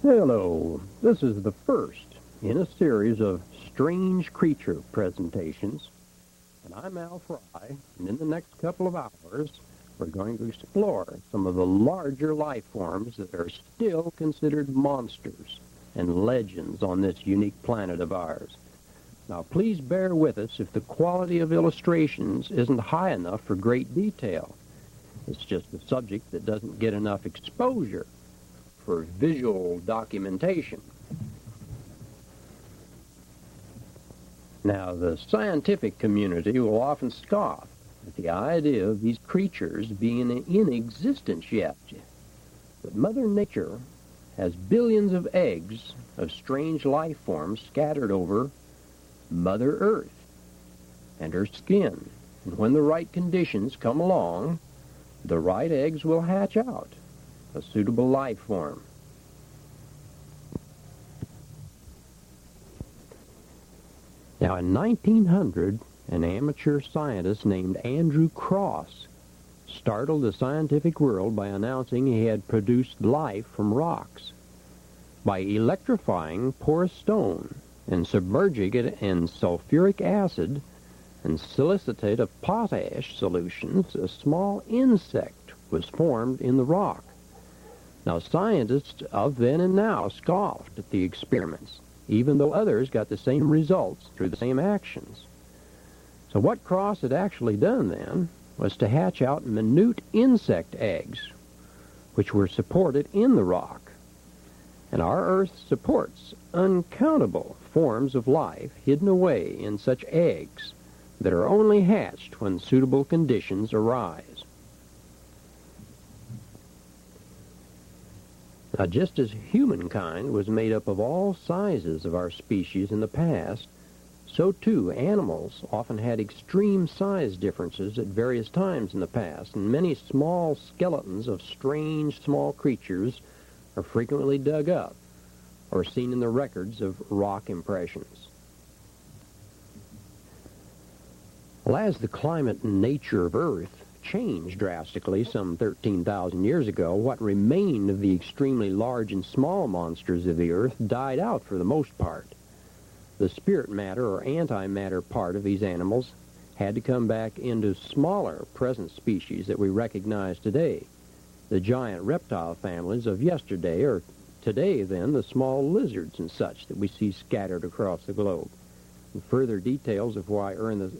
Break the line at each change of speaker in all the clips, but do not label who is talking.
Hello, this is the first in a series of strange creature presentations, and I'm Al Fry, and in the next couple of hours we're going to explore some of the larger life forms that are still considered monsters and legends on this unique planet of ours. Now please bear with us if the quality of illustrations isn't high enough for great detail. It's just a subject that doesn't get enough exposure for visual documentation. Now, the scientific community will often scoff at the idea of these creatures being in existence yet. But Mother Nature has billions of eggs of strange life forms scattered over Mother Earth and her skin. And when the right conditions come along, the right eggs will hatch out a suitable life form. Now, in 1900, an amateur scientist named Andrew Cross startled the scientific world by announcing he had produced life from rocks. By electrifying porous stone and submerging it in sulfuric acid and silicitate of potash solutions, a small insect was formed in the rock. Now, scientists of then and now scoffed at the experiments, even though others got the same results through the same actions. So what Cross had actually done then was to hatch out minute insect eggs, which were supported in the rock. And our Earth supports uncountable forms of life hidden away in such eggs that are only hatched when suitable conditions arise. Now, just as humankind was made up of all sizes of our species in the past, so too animals often had extreme size differences at various times in the past, and many small skeletons of strange small creatures are frequently dug up or seen in the records of rock impressions. Well, as the climate and nature of Earth changed drastically some 13,000 years ago, what remained of the extremely large and small monsters of the Earth died out for the most part. The spirit matter or antimatter part of these animals had to come back into smaller present species that we recognize today, the giant reptile families of yesterday, or today then the small lizards and such that we see scattered across the globe. And further details of why the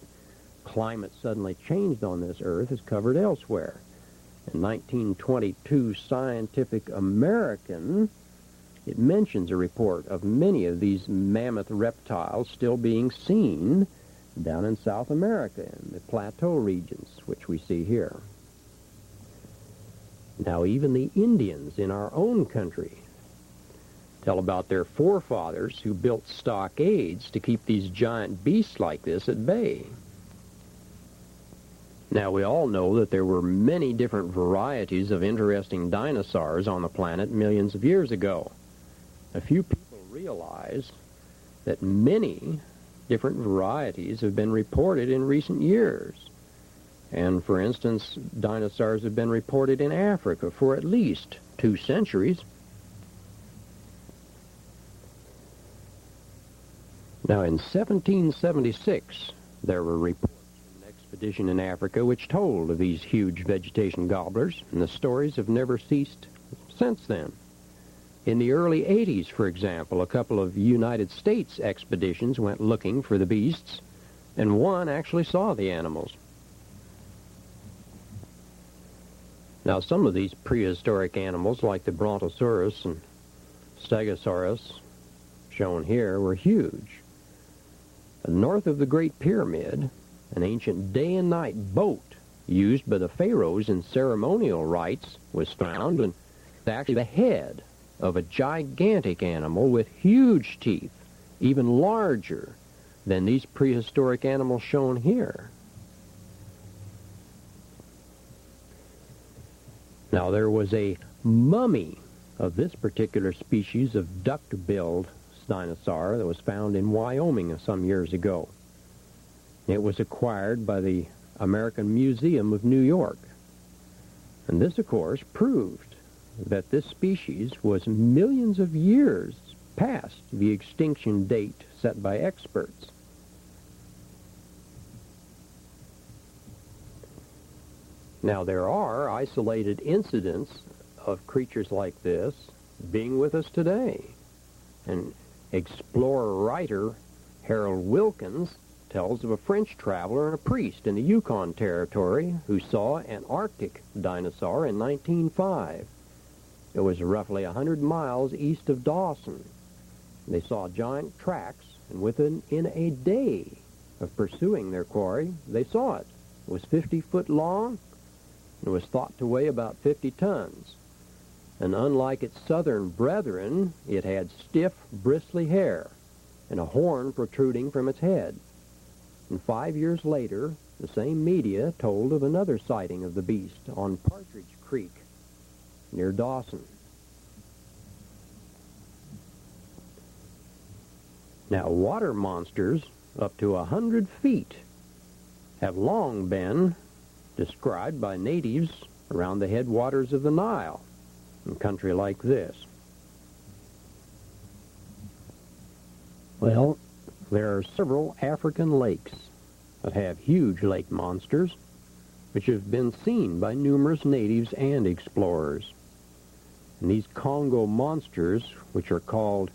climate suddenly changed on this Earth is covered elsewhere. In 1922 Scientific American, it mentions a report of many of these mammoth reptiles still being seen down in South America in the plateau regions, which we see here. Now, even the Indians in our own country tell about their forefathers who built stockades to keep these giant beasts like this at bay. Now, we all know that there were many different varieties of interesting dinosaurs on the planet millions of years ago. A few people realize that many different varieties have been reported in recent years. And, for instance, dinosaurs have been reported in Africa for at least 2 centuries. Now, in 1776, there were reports expedition in Africa which told of these huge vegetation gobblers, and the stories have never ceased since then. In the early 80s, for example, a couple of United States expeditions went looking for the beasts, and one actually saw the animals. Now, some of these prehistoric animals, like the Brontosaurus and Stegosaurus, shown here, were huge. North of the Great Pyramid, an ancient day and night boat used by the pharaohs in ceremonial rites was found, and it's actually the head of a gigantic animal with huge teeth, even larger than these prehistoric animals shown here. Now, there was a mummy of this particular species of duck-billed dinosaur that was found in Wyoming some years ago. It was acquired by the American Museum of New York. And this, of course, proved that this species was millions of years past the extinction date set by experts. Now, there are isolated incidents of creatures like this being with us today. And explorer-writer Harold Wilkins tells of a French traveler and a priest in the Yukon Territory who saw an Arctic dinosaur in 1905. It was roughly 100 miles east of Dawson. They saw giant tracks, and within a day of pursuing their quarry, they saw it. It was 50 foot long, and was thought to weigh about 50 tons. And unlike its southern brethren, it had stiff, bristly hair and a horn protruding from its head. And 5 years later, the same media told of another sighting of the beast on Partridge Creek near Dawson. Now, water monsters up to 100 feet have long been described by natives around the headwaters of the Nile in country like this. Well, there are several African lakes that have huge lake monsters which have been seen by numerous natives and explorers. And these Congo monsters, which are called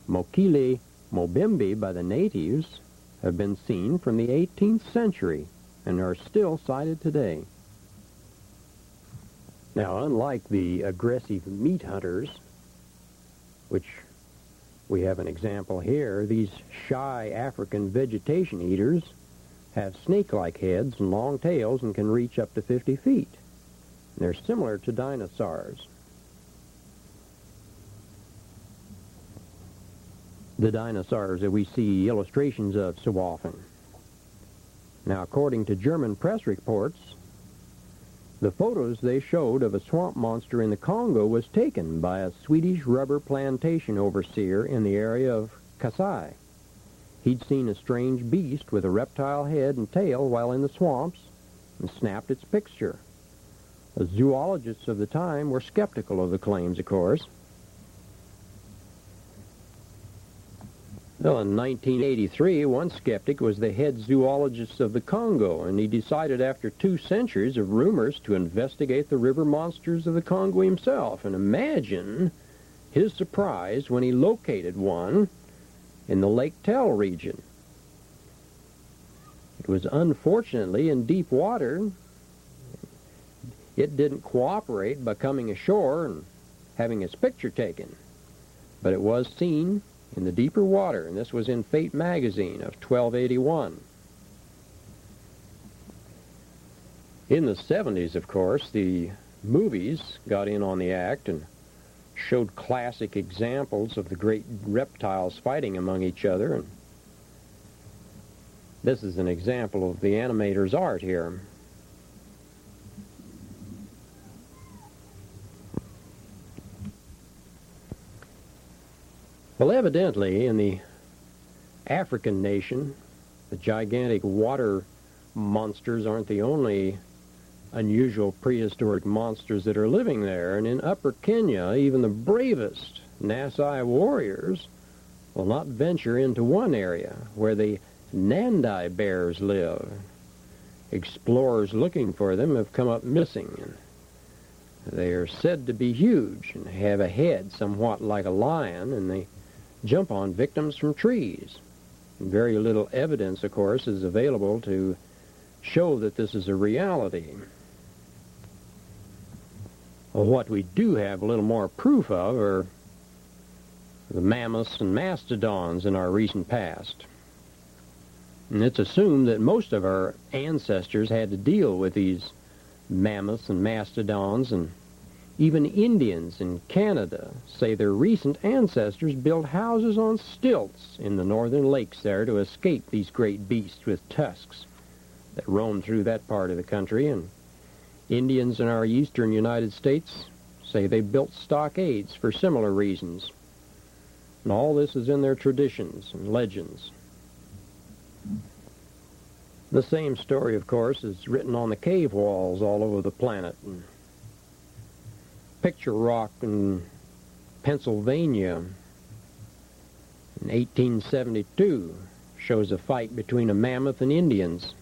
Mokele Mobembe by the natives, have been seen from the 18th century and are still sighted today. Now, unlike the aggressive meat hunters, which we have an example here, these shy African vegetation eaters have snake-like heads and long tails and can reach up to 50 feet. And they're similar to dinosaurs. The dinosaurs that we see illustrations of so often. Now, according to German press reports, the photos they showed of a swamp monster in the Congo was taken by a Swedish rubber plantation overseer in the area of Kasai. He'd seen a strange beast with a reptile head and tail while in the swamps and snapped its picture. The zoologists of the time were skeptical of the claims, of course. Well, in 1983, one skeptic was the head zoologist of the Congo, and he decided after 2 centuries of rumors to investigate the river monsters of the Congo himself. And imagine his surprise when he located one in the Lake Tell region. It was unfortunately in deep water. It didn't cooperate by coming ashore and having its picture taken, but it was seen in the deeper water, and this was in Fate magazine of 1281. In the 70s, of course, the movies got in on the act and showed classic examples of the great reptiles fighting among each other. And this is an example of the animator's art here. Well, evidently, in the African nation, the gigantic water monsters aren't the only unusual prehistoric monsters that are living there. And in Upper Kenya, even the bravest Nasai warriors will not venture into one area where the Nandi bears live. Explorers looking for them have come up missing. They are said to be huge and have a head somewhat like a lion, and they jump on victims from trees. Very little evidence, of course, is available to show that this is a reality. Well, what we do have a little more proof of are the mammoths and mastodons in our recent past. And it's assumed that most of our ancestors had to deal with these mammoths and mastodons, and even Indians in Canada say their recent ancestors built houses on stilts in the northern lakes there to escape these great beasts with tusks that roam through that part of the country. And Indians in our eastern United States say they built stockades for similar reasons. And all this is in their traditions and legends. The same story, of course, is written on the cave walls all over the planet. And Picture Rock in Pennsylvania in 1872 shows a fight between a mammoth and Indians.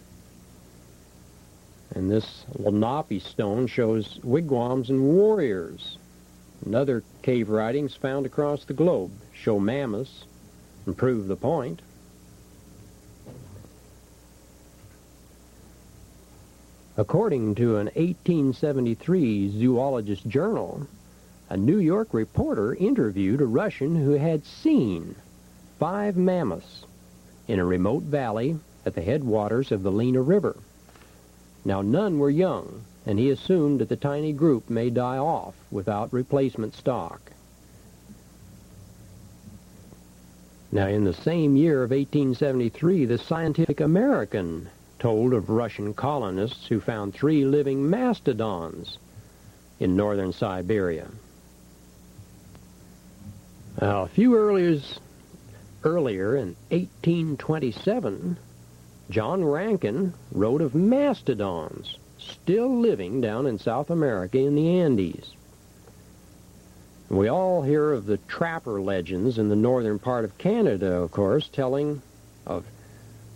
And this Lenape stone shows wigwams and warriors. And other cave writings found across the globe show mammoths and prove the point. According to an 1873 zoologist journal, a New York reporter interviewed a Russian who had seen 5 mammoths in a remote valley at the headwaters of the Lena River. Now, none were young, and he assumed that the tiny group may die off without replacement stock. Now, in the same year of 1873, the Scientific American told of Russian colonists who found 3 living mastodons in northern Siberia. Now, a few earlier in 1827, John Rankin wrote of mastodons still living down in South America in the Andes. We all hear of the trapper legends in the northern part of Canada, of course, telling of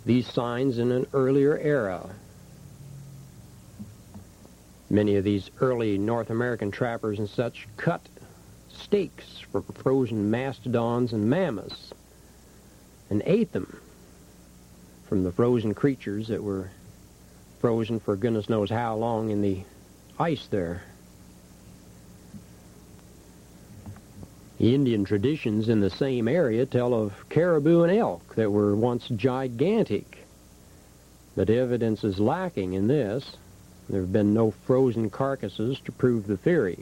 these signs in an earlier era. Many of these early North American trappers and such cut steaks from frozen mastodons and mammoths and ate them from the frozen creatures that were frozen for goodness knows how long in the ice there. The Indian traditions in the same area tell of caribou and elk that were once gigantic, but evidence is lacking in this. There have been no frozen carcasses to prove the theory,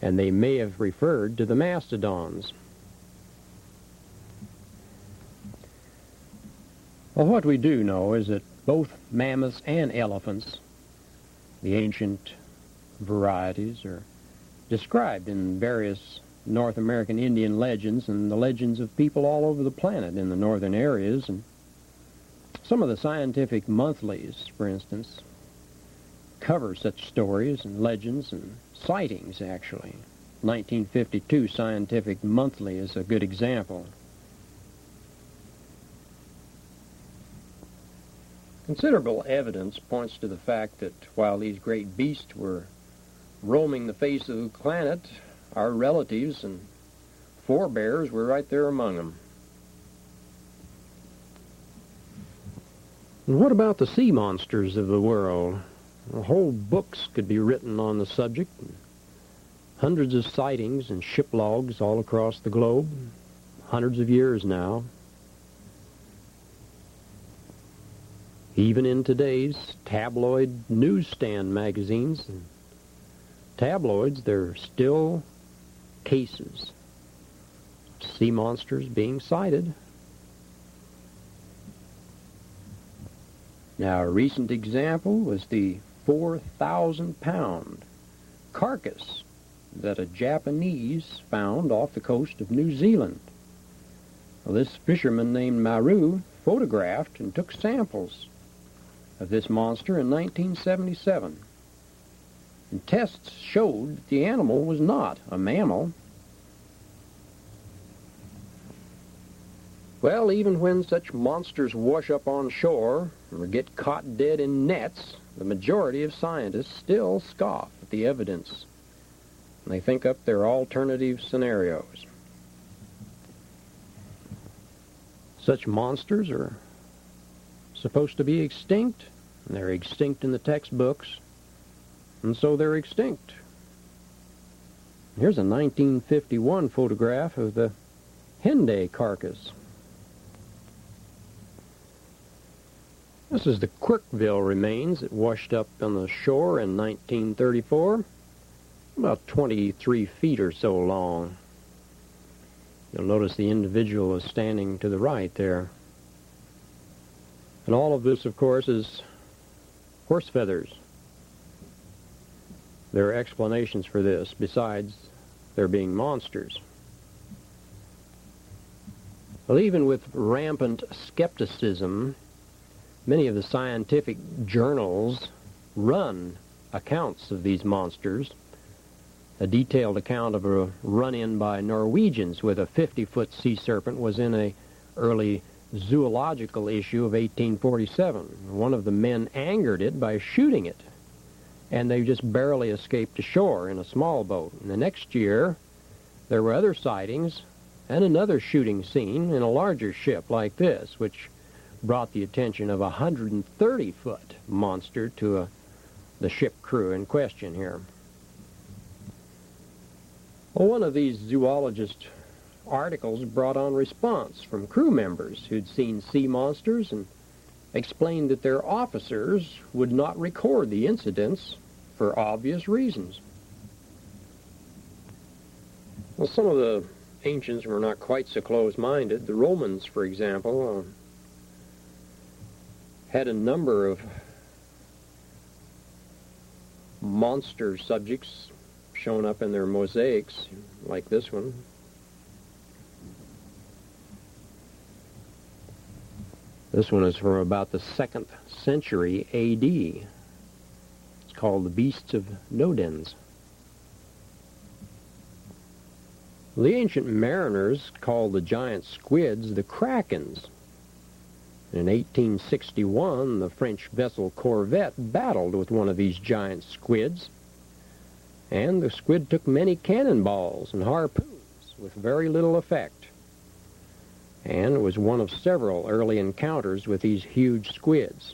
and they may have referred to the mastodons. Well, what we do know is that both mammoths and elephants, the ancient varieties, are described in various North American Indian legends and the legends of people all over the planet in the northern areas. And some of the scientific monthlies, for instance, cover such stories and legends and sightings, actually. 1952 Scientific Monthly is a good example. Considerable evidence points to the fact that while these great beasts were roaming the face of the planet, our relatives and forebears were right there among them. And what about the sea monsters of the world? Whole books could be written on the subject. Hundreds of sightings and ship logs all across the globe. Hundreds of years now. Even in today's tabloid newsstand magazines and tabloids, there are still cases of sea monsters being sighted. Now, a recent example was the 4,000-pound carcass that a Japanese found off the coast of New Zealand. Well, this fisherman named Maru photographed and took samples of this monster in 1977. And tests showed that the animal was not a mammal. Well, even when such monsters wash up on shore or get caught dead in nets, the majority of scientists still scoff at the evidence. And they think up their alternative scenarios. Such monsters are supposed to be extinct, and they're extinct in the textbooks, and so they're extinct. Here's a 1951 photograph of the Henday carcass. This is the Quirkville remains that washed up on the shore in 1934, about 23 feet or so long. You'll notice the individual is standing to the right there. And all of this, of course, is horse feathers. There are explanations for this, besides there being monsters. Well, even with rampant skepticism, many of the scientific journals run accounts of these monsters, A detailed account of a run-in by Norwegians with a 50-foot sea serpent was in an early zoological issue of 1847. One of the men angered it by shooting it, and they just barely escaped to shore in a small boat. And the next year, there were other sightings and another shooting scene in a larger ship like this, which brought the attention of a 130-foot monster to the ship crew in question here. Well, one of these zoologist articles brought on response from crew members who'd seen sea monsters and explained that their officers would not record the incidents for obvious reasons. Well, some of the ancients were not quite so close-minded. The Romans, for example, had a number of monster subjects shown up in their mosaics, like this one. This one is from about the 2nd century A.D. It's called the Beasts of Nodens. The ancient mariners called the giant squids the krakens. In 1861, the French vessel Corvette battled with one of these giant squids, and the squid took many cannonballs and harpoons with very little effect. And it was one of several early encounters with these huge squids.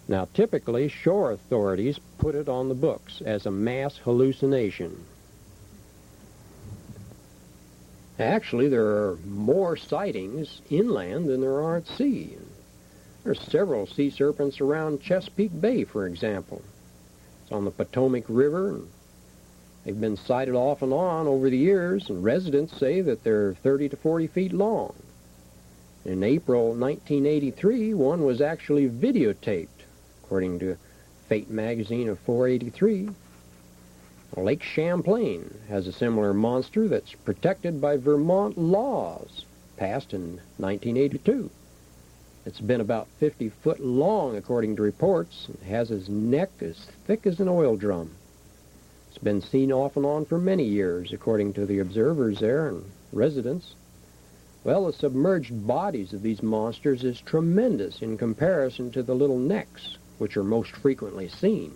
Now, typically, shore authorities put it on the books as a mass hallucination. Actually, there are more sightings inland than there are at sea. There are several sea serpents around Chesapeake Bay, for example. It's on the Potomac River, and they've been sighted off and on over the years, and residents say that they're 30 to 40 feet long. In April 1983, one was actually videotaped, according to Fate magazine of 483. Lake Champlain has a similar monster that's protected by Vermont laws, passed in 1982. It's been about 50 foot long, according to reports, and has his neck as thick as an oil drum. It's been seen off and on for many years, according to the observers there and residents. Well, the submerged bodies of these monsters is tremendous in comparison to the little necks, which are most frequently seen.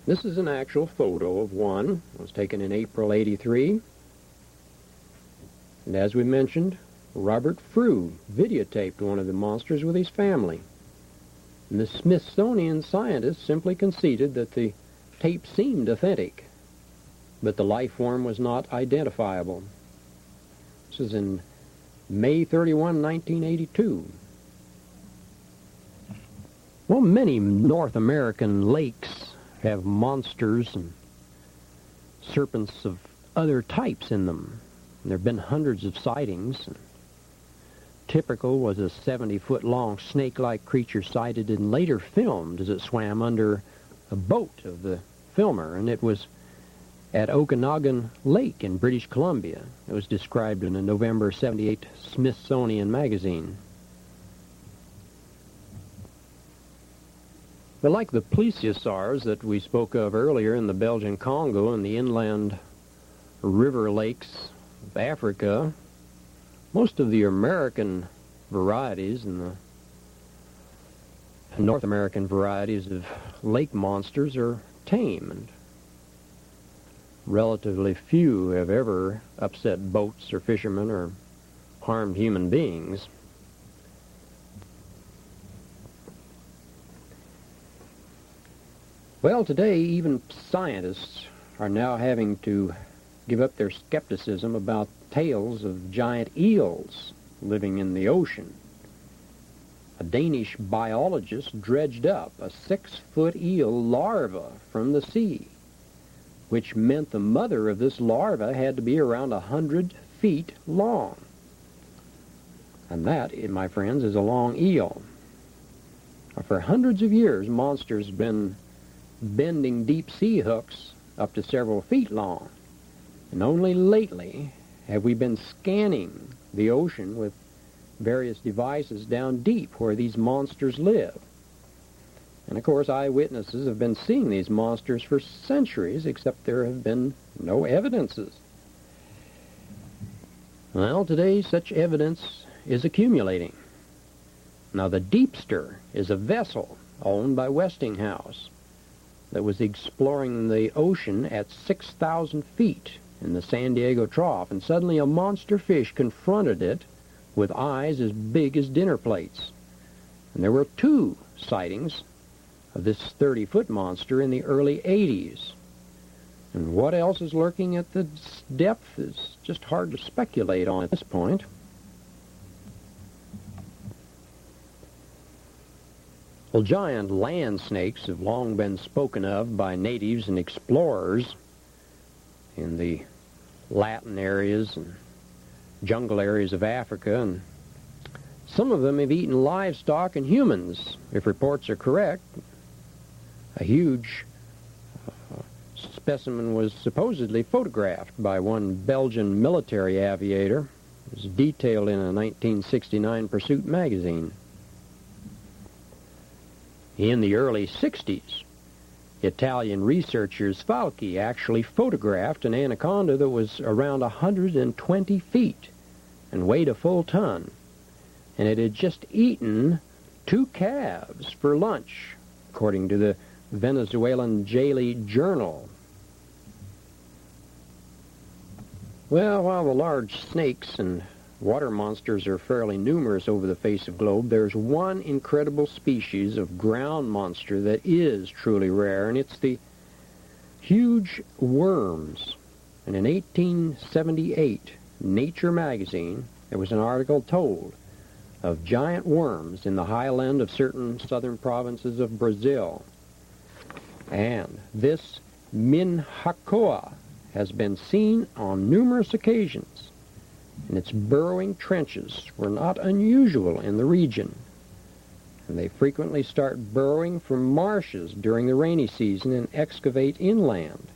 This is an actual photo of one. It was taken in April '83. And as we mentioned, Robert Frew videotaped one of the monsters with his family. And the Smithsonian scientists simply conceded that the tape seemed authentic, but the life form was not identifiable. This is in May 31, 1982. Well, many North American lakes have monsters and serpents of other types in them. There have been hundreds of sightings. Typical was a 70-foot-long snake-like creature sighted and later filmed as it swam under a boat of the filmer, and it was at Okanagan Lake in British Columbia. It was described in a November '78 Smithsonian magazine. But like the plesiosaurs that we spoke of earlier in the Belgian Congo and the inland river lakes of Africa, most of the American varieties and the North American varieties of lake monsters are tame, and relatively few have ever upset boats or fishermen or harmed human beings. Well, today even scientists are now having to give up their skepticism about tales of giant eels living in the ocean. A Danish biologist dredged up a 6-foot eel larva from the sea, which meant the mother of this larva had to be around 100 feet long. And that, my friends, is a long eel. For hundreds of years, monsters have been bending deep sea hooks up to several feet long. And only lately have we been scanning the ocean with various devices down deep where these monsters live. And of course, eyewitnesses have been seeing these monsters for centuries, except there have been no evidences. Well, today such evidence is accumulating. Now, the Deepster is a vessel owned by Westinghouse that was exploring the ocean at 6,000 feet in the San Diego Trough, and suddenly a monster fish confronted it with eyes as big as dinner plates. And there were 2 sightings of this 30-foot monster in the early 80s. And what else is lurking at the depth is just hard to speculate on at this point. Well, giant land snakes have long been spoken of by natives and explorers in the Latin areas and jungle areas of Africa, and some of them have eaten livestock and humans, if reports are correct. A huge specimen was supposedly photographed by one Belgian military aviator. It was detailed in a 1969 Pursuit magazine. In the early 60s, Italian researchers Falchi actually photographed an anaconda that was around 120 feet and weighed a full ton. And it had just eaten 2 calves for lunch, according to the Venezuelan Daily Journal. Well, while the large snakes and water monsters are fairly numerous over the face of the globe, there's one incredible species of ground monster that is truly rare, and it's the huge worms. And in 1878, Nature magazine, there was an article told of giant worms in the highland of certain southern provinces of Brazil. And this Minhacoa has been seen on numerous occasions, and its burrowing trenches were not unusual in the region. And they frequently start burrowing from marshes during the rainy season and excavate inland.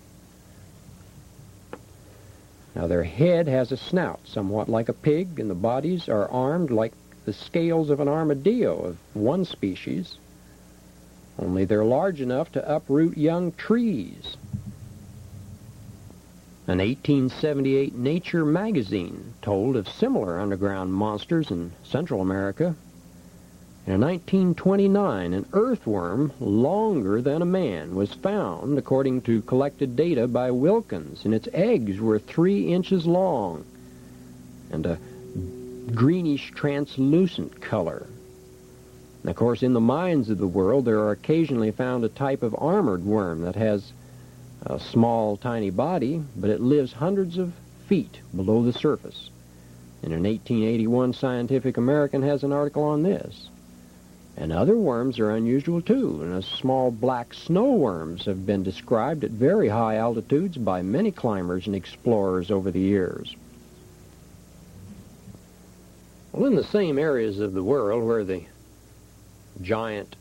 Now, their head has a snout somewhat like a pig, and the bodies are armed like the scales of an armadillo of one species, only they're large enough to uproot young trees. An 1878 Nature magazine told of similar underground monsters in Central America. In 1929, an earthworm longer than a man was found, according to collected data by Wilkins, and its eggs were 3 inches long and a greenish translucent color. And of course, in the mines of the world, there are occasionally found a type of armored worm that has a small, tiny body, but it lives hundreds of feet below the surface. And an 1881 Scientific American has an article on this. And other worms are unusual too, and small black snow worms have been described at very high altitudes by many climbers and explorers over the years. Well, in the same areas of the world where the giant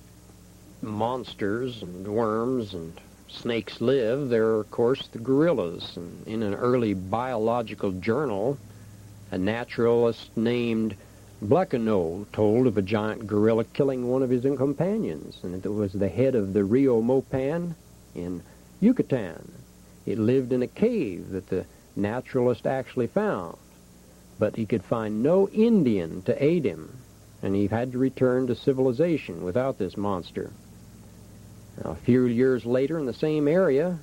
monsters and worms and snakes live, there are, of course, the gorillas. And in an early biological journal, a naturalist named Bleckenow told of a giant gorilla killing one of his companions, and it was the head of the Rio Mopan in Yucatan. It lived in a cave that the naturalist actually found, but he could find no Indian to aid him, and he had to return to civilization without this monster. Now, a few years later in the same area,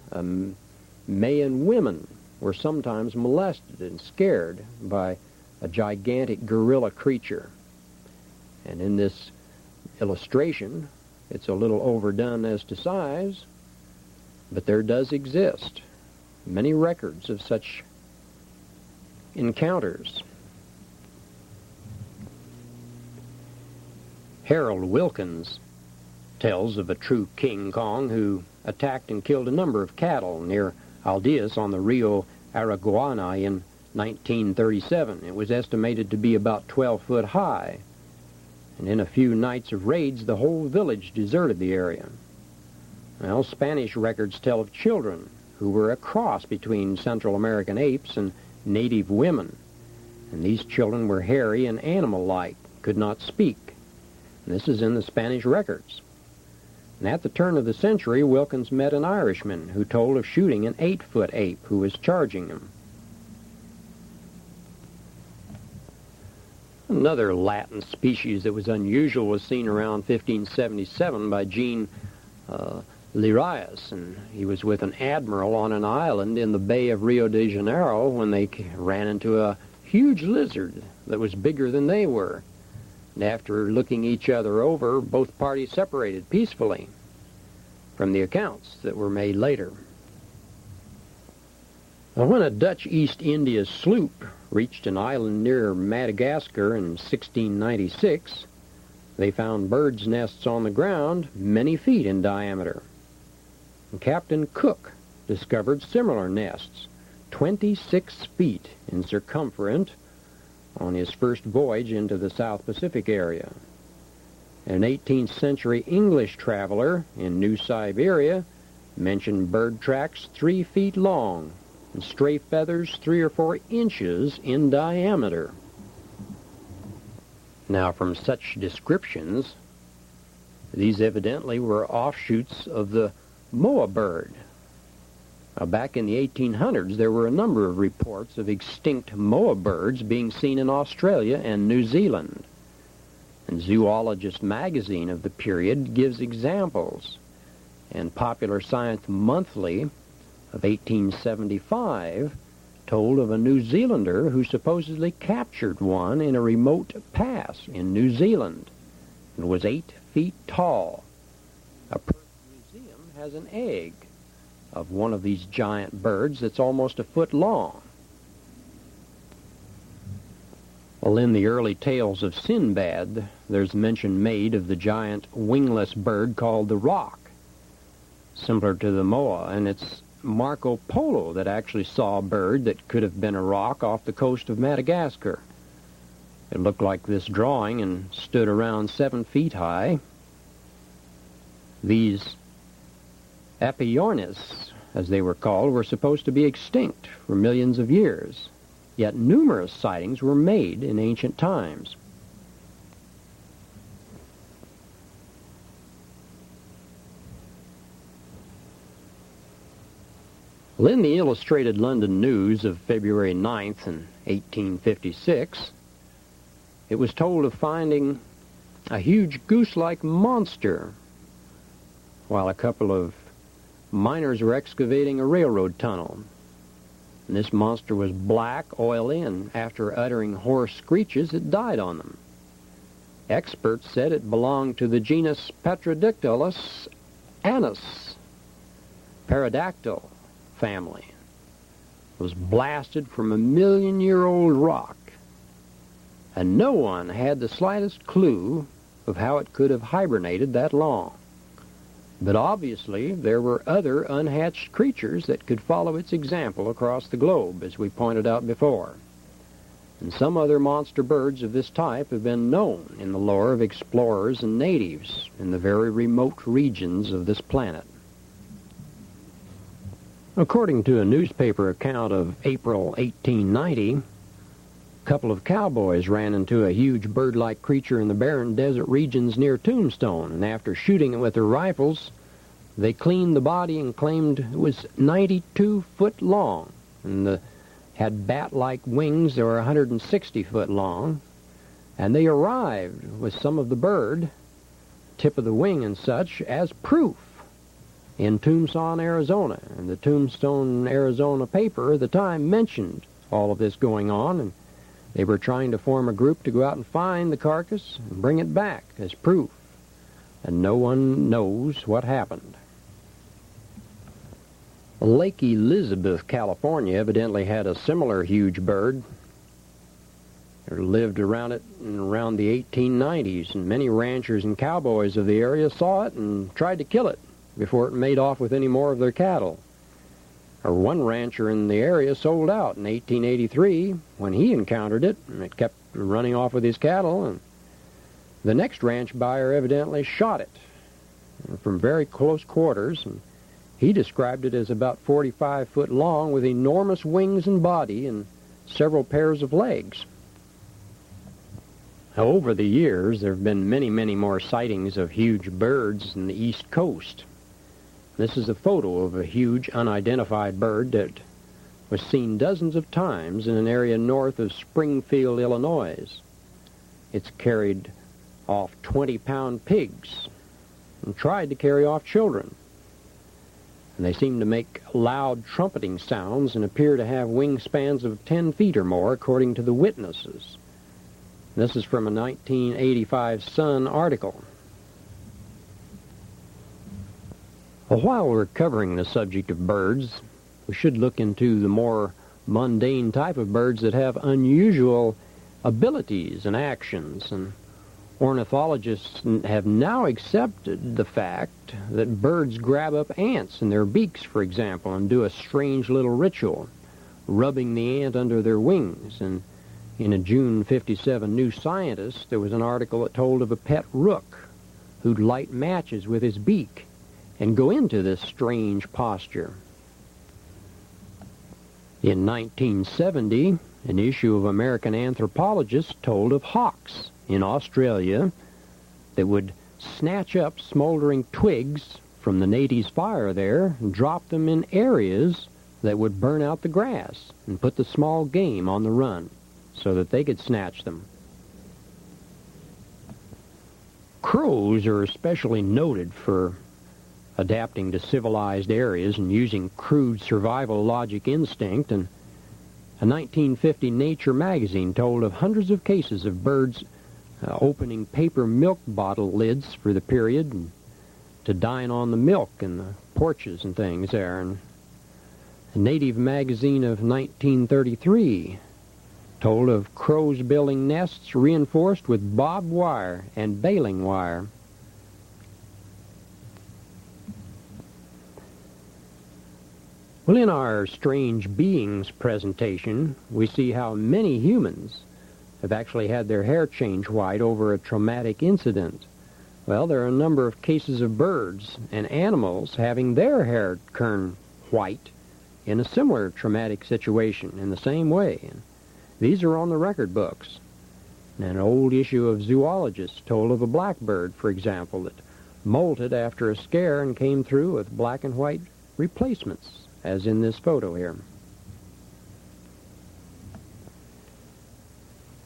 Mayan women were sometimes molested and scared by a gigantic gorilla creature. And in this illustration, it's a little overdone as to size, but there does exist many records of such encounters. Harold Wilkins tells of a true King Kong who attacked and killed a number of cattle near Aldeas on the Rio Araguana in 1937. It was estimated to be about 12 foot high, and in a few nights of raids, the whole village deserted the area. Well, Spanish records tell of children who were a cross between Central American apes and native women, and these children were hairy and animal-like, could not speak. And this is in the Spanish records. And at the turn of the century, Wilkins met an Irishman who told of shooting an 8-foot ape who was charging him. Another Latin species that was unusual was seen around 1577 by Jean Lirius, and he was with an admiral on an island in the Bay of Rio de Janeiro when they ran into a huge lizard that was bigger than they were. And after looking each other over, both parties separated peacefully from the accounts that were made later. Now, when a Dutch East India sloop reached an island near Madagascar in 1696, they found birds' nests on the ground many feet in diameter. And Captain Cook discovered similar nests, 26 feet in circumference, on his first voyage into the South Pacific area. An 18th century English traveler in New Siberia mentioned bird tracks 3 feet long and stray feathers 3 or 4 inches in diameter. Now, from such descriptions, these evidently were offshoots of the moa bird. Now, back in the 1800s, there were a number of reports of extinct moa birds being seen in Australia and New Zealand. And Zoologist magazine of the period gives examples. And Popular Science Monthly of 1875 told of a New Zealander who supposedly captured one in a remote pass in New Zealand and was 8 feet tall. A Perth museum has an egg of one of these giant birds that's almost a foot long. Well, in the early tales of Sinbad, there's mention made of the giant wingless bird called the roc, similar to the moa, and it's Marco Polo that actually saw a bird that could have been a roc off the coast of Madagascar. It looked like this drawing and stood around 7 feet high. These Apiornis, as they were called, were supposed to be extinct for millions of years, yet numerous sightings were made in ancient times. Well, in the Illustrated London News of February 9th in 1856, it was told of finding a huge goose-like monster while a couple of miners were excavating a railroad tunnel. And this monster was black, oily, and after uttering hoarse screeches, it died on them. Experts said it belonged to the genus Petrodactylus anus, pterodactyl family. It was blasted from a million-year-old rock, and no one had the slightest clue of how it could have hibernated that long. But obviously, there were other unhatched creatures that could follow its example across the globe, as we pointed out before. And some other monster birds of this type have been known in the lore of explorers and natives in the very remote regions of this planet. According to a newspaper account of April 1890, a couple of cowboys ran into a huge bird-like creature in the barren desert regions near Tombstone, and after shooting it with their rifles, they cleaned the body and claimed it was 92 foot long, and had bat-like wings that were 160 foot long, and they arrived with some of the bird, tip of the wing and such, as proof in Tucson, Arizona. And the Tombstone, Arizona paper at the time mentioned all of this going on, and they were trying to form a group to go out and find the carcass and bring it back as proof. And no one knows what happened. Lake Elizabeth, California, evidently had a similar huge bird. It lived around it in around the 1890s, and many ranchers and cowboys of the area saw it and tried to kill it before it made off with any more of their cattle. Or one rancher in the area sold out in 1883 when he encountered it, and it kept running off with his cattle, and the next ranch buyer evidently shot it from very close quarters, and he described it as about 45 foot long with enormous wings and body and several pairs of legs. Over the years, there have been many, many more sightings of huge birds in the East Coast. This is a photo of a huge unidentified bird that was seen dozens of times in an area north of Springfield, Illinois. It's carried off 20-pound pigs and tried to carry off children. And they seem to make loud trumpeting sounds and appear to have wingspans of 10 feet or more, according to the witnesses. This is from a 1985 Sun article. Well, while we're covering the subject of birds, we should look into the more mundane type of birds that have unusual abilities and actions. And ornithologists have now accepted the fact that birds grab up ants in their beaks, for example, and do a strange little ritual, rubbing the ant under their wings. And in a June 57 New Scientist, there was an article that told of a pet rook who'd light matches with his beak and go into this strange posture. In 1970, an issue of American Anthropologist told of hawks in Australia that would snatch up smoldering twigs from the natives' fire there and drop them in areas that would burn out the grass and put the small game on the run so that they could snatch them. Crows are especially noted for adapting to civilized areas and using crude survival logic instinct, and a 1950 Nature magazine told of hundreds of cases of birds opening paper milk bottle lids for the period and to dine on the milk in the porches and things there. And a Native magazine of 1933 told of crows building nests reinforced with barbed wire and baling wire. Well, in our Strange Beings presentation, we see how many humans have actually had their hair changed white over a traumatic incident. Well, there are a number of cases of birds and animals having their hair turn white in a similar traumatic situation in the same way. And these are on the record books. And an old issue of Zoologist told of a blackbird, for example, that molted after a scare and came through with black and white replacements, as in this photo here.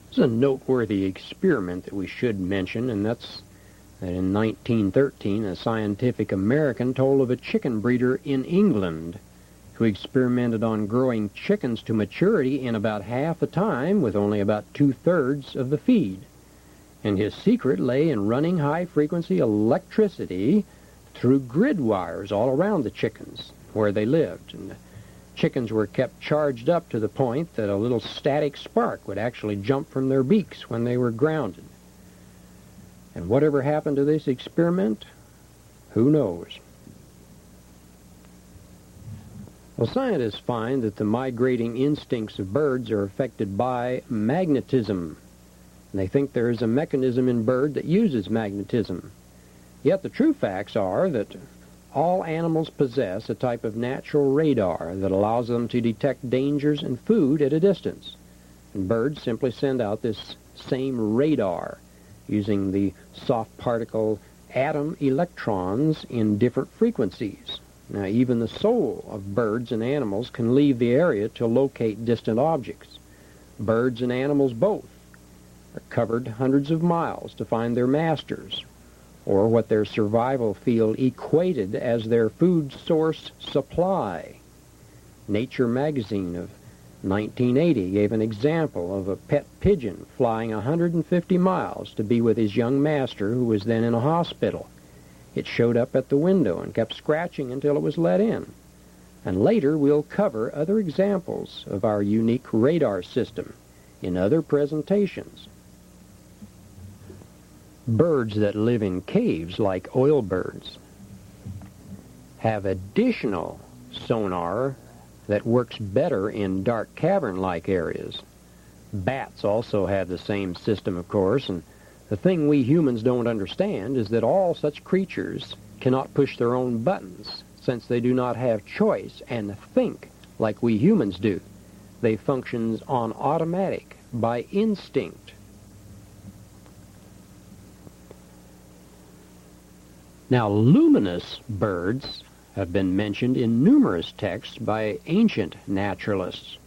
This is a noteworthy experiment that we should mention, and that's that in 1913, a Scientific American told of a chicken breeder in England who experimented on growing chickens to maturity in about half the time with only about 2/3 of the feed. And his secret lay in running high-frequency electricity through grid wires all around the chickens where they lived. And the chickens were kept charged up to the point that a little static spark would actually jump from their beaks when they were grounded. And whatever happened to this experiment, who knows? Well, scientists find that the migrating instincts of birds are affected by magnetism. And they think there is a mechanism in bird that uses magnetism. Yet the true facts are that all animals possess a type of natural radar that allows them to detect dangers and food at a distance. And birds simply send out this same radar using the soft particle atom electrons in different frequencies. Now, even the soul of birds and animals can leave the area to locate distant objects. Birds and animals both are covered hundreds of miles to find their masters, or what their survival field equated as their food source supply. Nature magazine of 1980 gave an example of a pet pigeon flying 150 miles to be with his young master, who was then in a hospital. It showed up at the window and kept scratching until it was let in. And later we'll cover other examples of our unique radar system in other presentations. Birds that live in caves, like oil birds, have additional sonar that works better in dark cavern-like areas. Bats also have the same system, of course, and the thing we humans don't understand is that all such creatures cannot push their own buttons, since they do not have choice and think like we humans do. They function on automatic, by instinct. Now, luminous birds have been mentioned in numerous texts by ancient naturalists,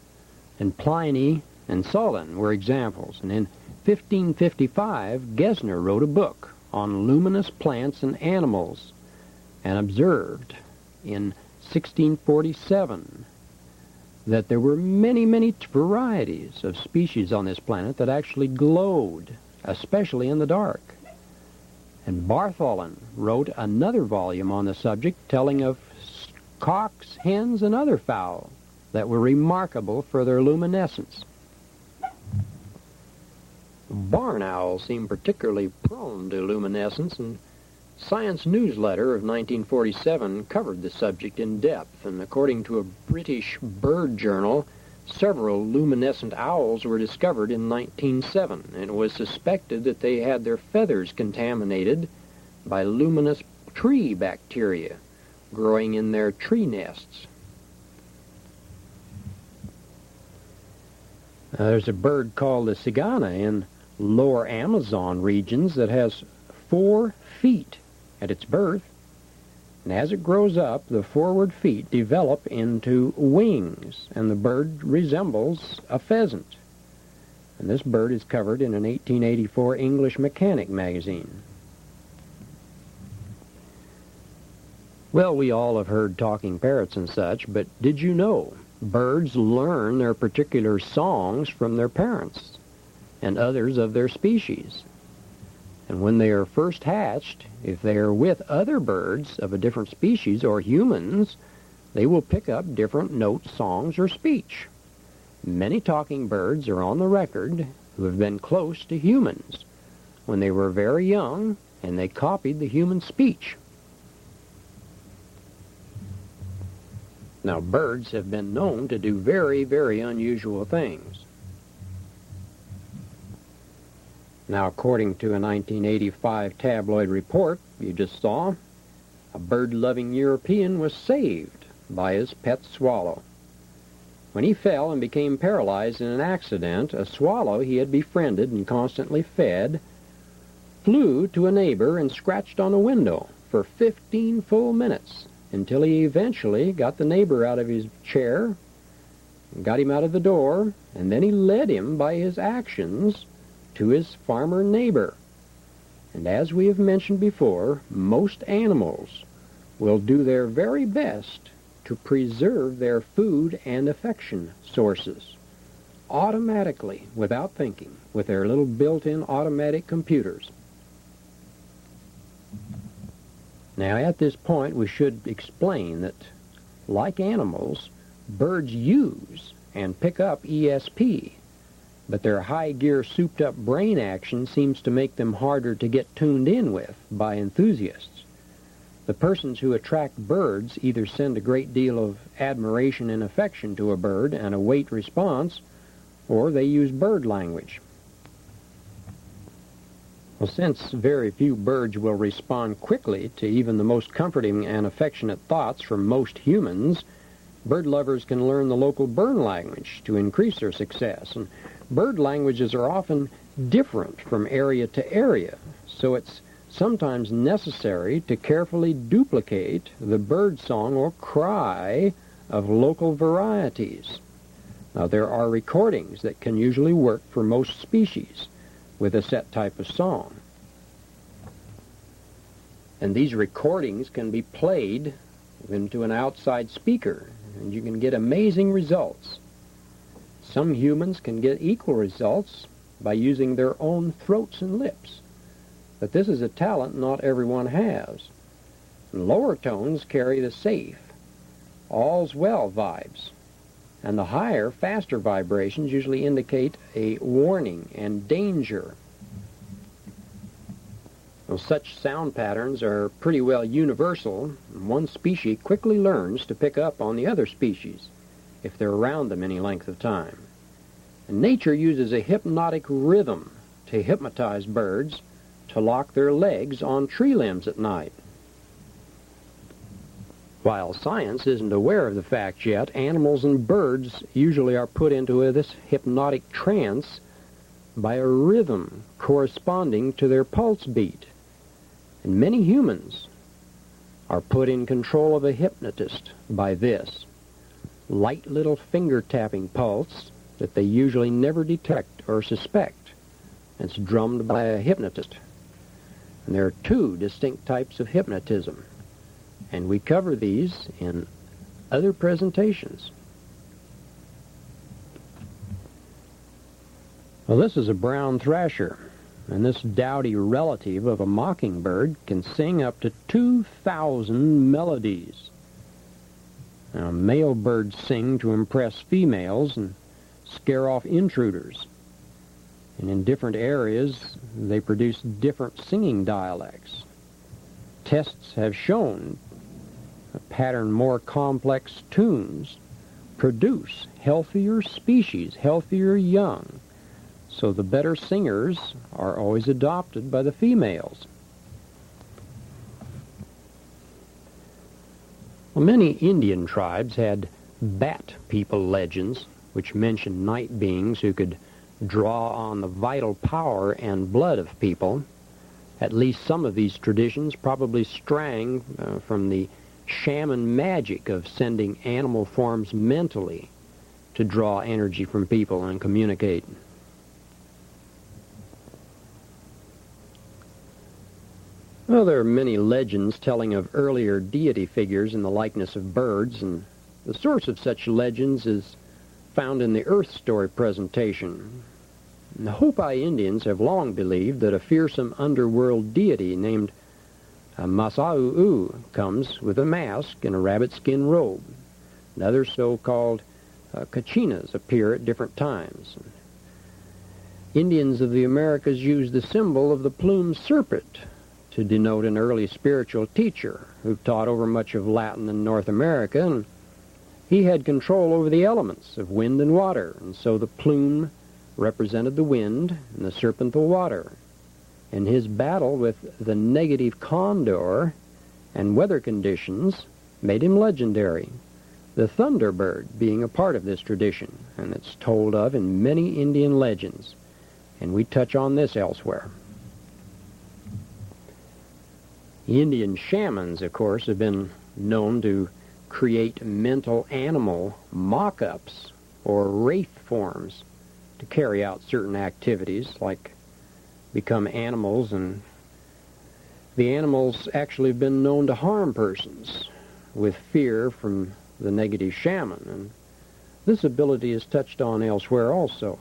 and Pliny and Solon were examples. And in 1555, Gesner wrote a book on luminous plants and animals, and observed in 1647 that there were many, many varieties of species on this planet that actually glowed, especially in the dark. And Bartholin wrote another volume on the subject telling of cocks, hens, and other fowl that were remarkable for their luminescence. Barn owls seem particularly prone to luminescence, and Science Newsletter of 1947 covered the subject in depth, and according to a British bird journal, several luminescent owls were discovered in 1907, and it was suspected that they had their feathers contaminated by luminous tree bacteria growing in their tree nests. There's a bird called the cigana in lower Amazon regions that has 4 feet at its birth, and as it grows up, the forward feet develop into wings, and the bird resembles a pheasant. And this bird is covered in an 1884 English Mechanic magazine. Well, we all have heard talking parrots and such, but did you know birds learn their particular songs from their parents and others of their species? And when they are first hatched, if they are with other birds of a different species or humans, they will pick up different notes, songs, or speech. Many talking birds are on the record who have been close to humans when they were very young, and they copied the human speech. Now, birds have been known to do very, very unusual things. Now, according to a 1985 tabloid report you just saw, a bird-loving European was saved by his pet swallow. When he fell and became paralyzed in an accident, a swallow he had befriended and constantly fed flew to a neighbor and scratched on a window for 15 full minutes until he eventually got the neighbor out of his chair, got him out of the door, and then he led him by his actions to his farmer neighbor. And as we have mentioned before, most animals will do their very best to preserve their food and affection sources automatically, without thinking, with their little built-in automatic computers. Now, at this point, we should explain that, like animals, birds use and pick up ESP, but their high-gear, souped-up brain action seems to make them harder to get tuned in with by enthusiasts. The persons who attract birds either send a great deal of admiration and affection to a bird and await response, or they use bird language. Well, since very few birds will respond quickly to even the most comforting and affectionate thoughts from most humans, bird lovers can learn the local bird language to increase their success. And bird languages are often different from area to area, so it's sometimes necessary to carefully duplicate the bird song or cry of local varieties. Now, there are recordings that can usually work for most species with a set type of song. And these recordings can be played into an outside speaker, and you can get amazing results. Some humans can get equal results by using their own throats and lips, but this is a talent not everyone has. And lower tones carry the safe, all's well vibes, and the higher, faster vibrations usually indicate a warning and danger. Well, such sound patterns are pretty well universal, and one species quickly learns to pick up on the other species if they're around them any length of time. And nature uses a hypnotic rhythm to hypnotize birds to lock their legs on tree limbs at night. While science isn't aware of the fact yet, animals and birds usually are put into this hypnotic trance by a rhythm corresponding to their pulse beat. And many humans are put in control of a hypnotist by this light little finger-tapping pulse that they usually never detect or suspect. It's drummed by a hypnotist. And there are two distinct types of hypnotism, and we cover these in other presentations. Well, this is a brown thrasher, and this dowdy relative of a mockingbird can sing up to 2,000 melodies. Now, male birds sing to impress females and scare off intruders. And in different areas, they produce different singing dialects. Tests have shown a pattern more complex tunes produce healthier species, healthier young. So the better singers are always adopted by the females. Well, many Indian tribes had bat people legends, which mentioned night beings who could draw on the vital power and blood of people. At least some of these traditions probably sprang from the shaman magic of sending animal forms mentally to draw energy from people and communicate. Well, there are many legends telling of earlier deity figures in the likeness of birds, and the source of such legends is found in the Earth Story presentation. The Hopi Indians have long believed that a fearsome underworld deity named Masau'u comes with a mask and a rabbit-skin robe. And other so-called kachinas appear at different times. Indians of the Americas use the symbol of the plumed serpent to denote an early spiritual teacher who taught over much of Latin and North America, and he had control over the elements of wind and water, and so the plume represented the wind and the serpent the water. And his battle with the negative condor and weather conditions made him legendary, the thunderbird being a part of this tradition, and it's told of in many Indian legends, and we touch on this elsewhere. Indian shamans, of course, have been known to create mental animal mock-ups or wraith forms to carry out certain activities, like become animals, and the animals actually have been known to harm persons with fear from the negative shaman, and this ability is touched on elsewhere also.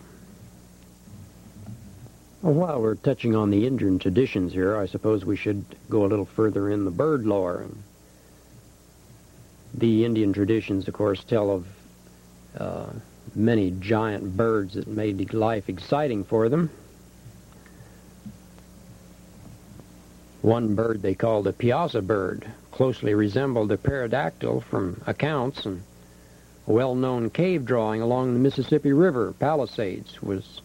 Well, while we're touching on the Indian traditions here, I suppose we should go a little further in the bird lore. The Indian traditions, of course, tell of many giant birds that made life exciting for them. One bird they called the piazza bird closely resembled the pterodactyl from accounts, and a well-known cave drawing along the Mississippi River Palisades was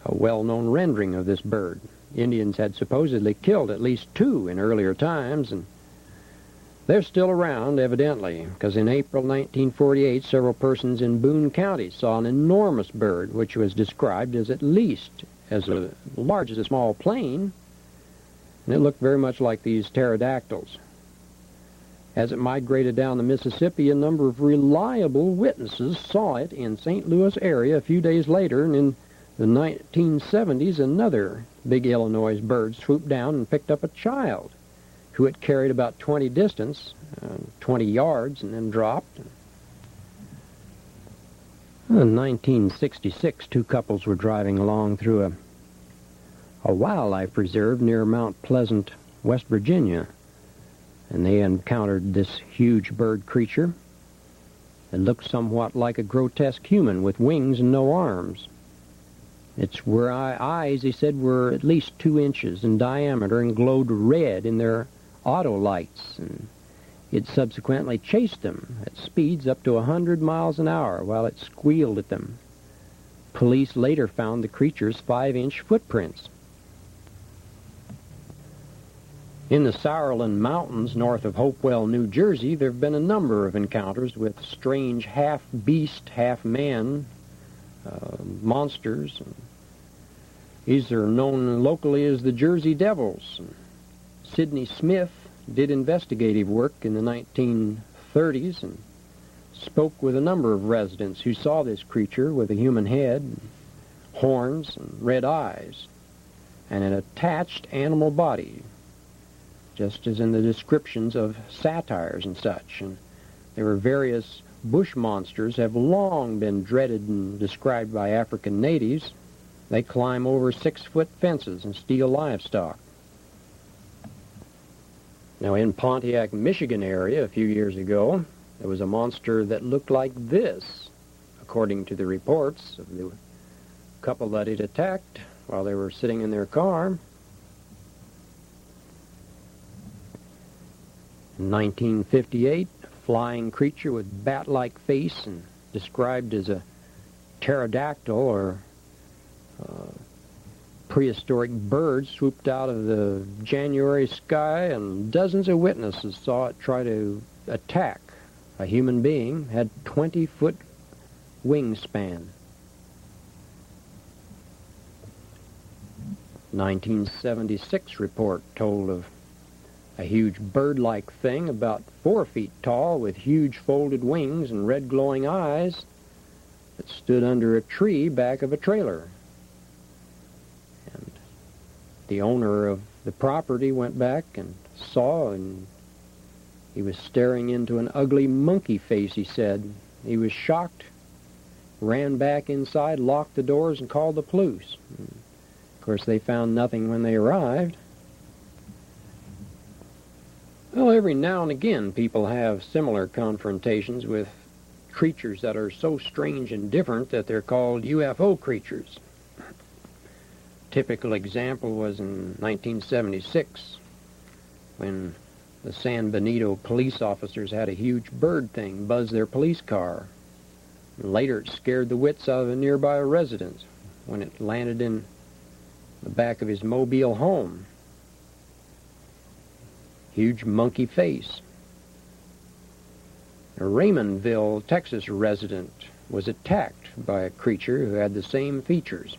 a well-known rendering of this bird. Indians had supposedly killed at least two in earlier times, and they're still around, evidently, because in April 1948, several persons in Boone County saw an enormous bird, which was described as at least as large as a small plane, and it looked very much like these pterodactyls. As it migrated down the Mississippi, a number of reliable witnesses saw it in St. Louis area a few days later, and in the 1970s, another big Illinois bird swooped down and picked up a child who it carried about 20 yards, and then dropped. In 1966, two couples were driving along through a wildlife preserve near Mount Pleasant, West Virginia, and they encountered this huge bird creature. It looked somewhat like a grotesque human with wings and no arms. Its eyes, he said, were at least 2 inches in diameter and glowed red in their autolights, and it subsequently chased them at speeds up to 100 miles an hour while it squealed at them. Police later found the creature's 5-inch footprints. In the Sauerland Mountains north of Hopewell, New Jersey, there have been a number of encounters with strange half-beast, half-man monsters. These are known locally as the Jersey Devils. Sidney Smith did investigative work in the 1930s and spoke with a number of residents who saw this creature with a human head, horns, and red eyes, and an attached animal body, just as in the descriptions of satires and such. And there were various bush monsters have long been dreaded and described by African natives. They climb over 6-foot fences and steal livestock. Now, in Pontiac, Michigan area a few years ago, there was a monster that looked like this, according to the reports of the couple that it attacked while they were sitting in their car. In 1958, a flying creature with bat-like face and described as a pterodactyl or prehistoric bird swooped out of the January sky, and dozens of witnesses saw it try to attack a human being, had 20-foot wingspan. 1976 report told of a huge bird-like thing about 4 feet tall with huge folded wings and red glowing eyes that stood under a tree back of a trailer. And the owner of the property went back and saw, and he was staring into an ugly monkey face, he said. He was shocked, ran back inside, locked the doors, and called the police. Of course, they found nothing when they arrived. Well, every now and again, people have similar confrontations with creatures that are so strange and different that they're called UFO creatures. Typical example was in 1976, when the San Benito police officers had a huge bird thing buzz their police car. And later, it scared the wits out of a nearby resident when it landed in the back of his Mobile home. Huge monkey face. A Raymondville, Texas resident was attacked by a creature who had the same features.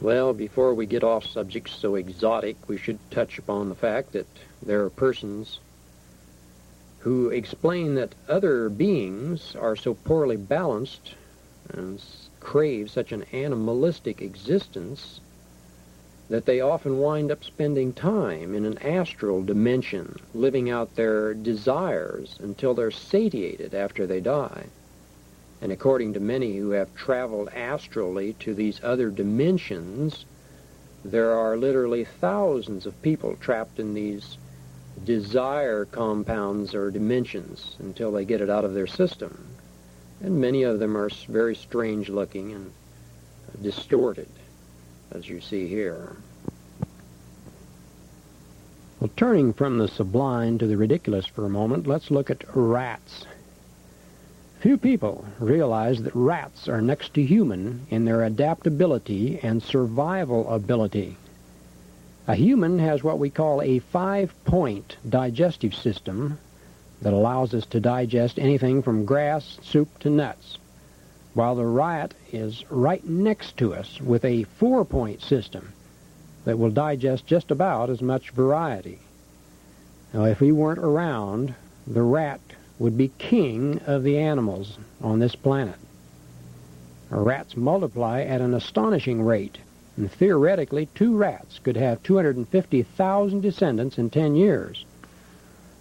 Well, before we get off subjects so exotic, we should touch upon the fact that there are persons who explain that other beings are so poorly balanced and crave such an animalistic existence that they often wind up spending time in an astral dimension, living out their desires until they're satiated after they die. And according to many who have traveled astrally to these other dimensions, there are literally thousands of people trapped in these desire compounds or dimensions until they get it out of their system. And many of them are very strange looking and distorted, as you see here. Well, turning from the sublime to the ridiculous for a moment, let's look at rats. Few people realize that rats are next to human in their adaptability and survival ability. A human has what we call a 5-point digestive system that allows us to digest anything from grass, soup, to nuts, while the rat is right next to us with a 4-point system that will digest just about as much variety. Now, if he weren't around, the rat would be king of the animals on this planet. Rats multiply at an astonishing rate, and theoretically 2 rats could have 250,000 descendants in 10 years.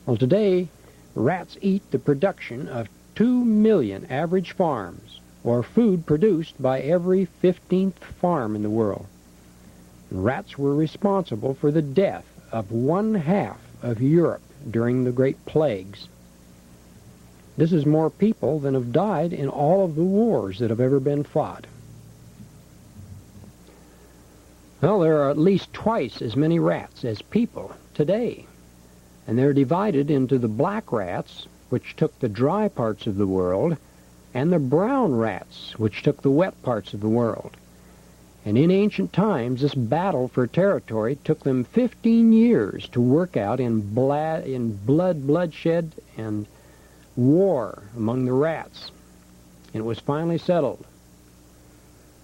Well, today, rats eat the production of 2 million average farms, or food produced by every 15th farm in the world. And rats were responsible for the death of 1/2 of Europe during the Great Plagues. This is more people than have died in all of the wars that have ever been fought. Well, there are at least twice as many rats as people today, and they're divided into the black rats, which took the dry parts of the world, and the brown rats, which took the wet parts of the world. And in ancient times, this battle for territory took them 15 years to work out in bloodshed, and war among the rats. And it was finally settled.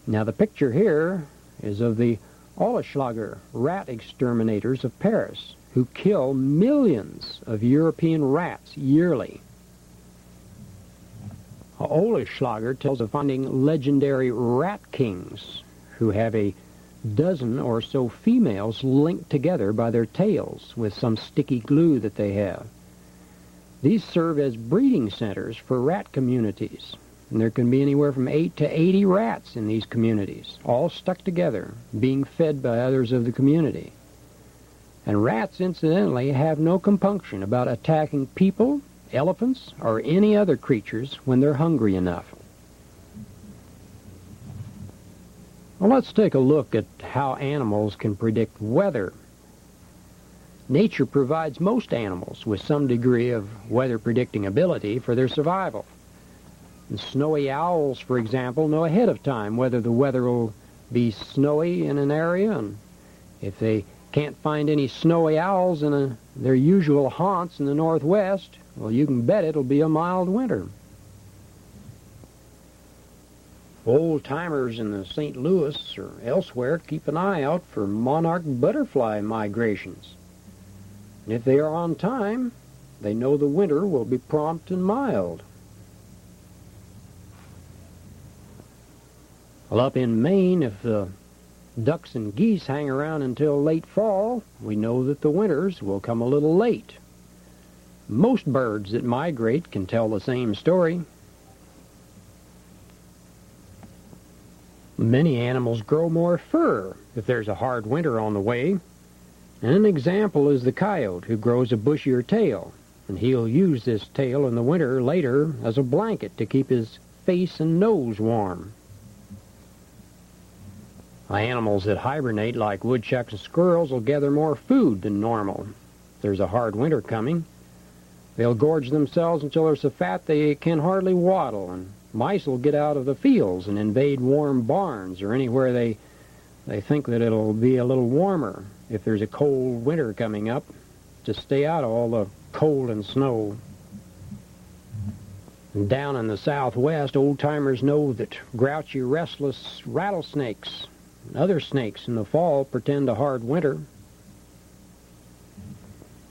Now, the picture here is of the Oehlenschläger rat exterminators of Paris, who kill millions of European rats yearly. Oehlenschläger tells of finding legendary rat kings who have a dozen or so females linked together by their tails with some sticky glue that they have. These serve as breeding centers for rat communities, and there can be anywhere from 8 to 80 rats in these communities, all stuck together, being fed by others of the community. And rats, incidentally, have no compunction about attacking people, elephants, or any other creatures when they're hungry enough. Well, let's take a look at how animals can predict weather. Nature provides most animals with some degree of weather predicting ability for their survival. And snowy owls, for example, know ahead of time whether the weather will be snowy in an area, and if they can't find any snowy owls in their usual haunts in the northwest, well, you can bet it'll be a mild winter. Old-timers in the St. Louis or elsewhere keep an eye out for monarch butterfly migrations. And if they are on time, they know the winter will be prompt and mild. Well, up in Maine, if the ducks and geese hang around until late fall, we know that the winters will come a little late. Most birds that migrate can tell the same story. Many animals grow more fur if there's a hard winter on the way. And an example is the coyote, who grows a bushier tail, and he'll use this tail in the winter later as a blanket to keep his face and nose warm. Animals that hibernate, like woodchucks and squirrels, will gather more food than normal. If there's a hard winter coming, they'll gorge themselves until they're so fat they can hardly waddle, and mice will get out of the fields and invade warm barns or anywhere they think that it'll be a little warmer if there's a cold winter coming up, to stay out of all the cold and snow. And down in the southwest, old-timers know that grouchy, restless rattlesnakes and other snakes in the fall portend a hard winter.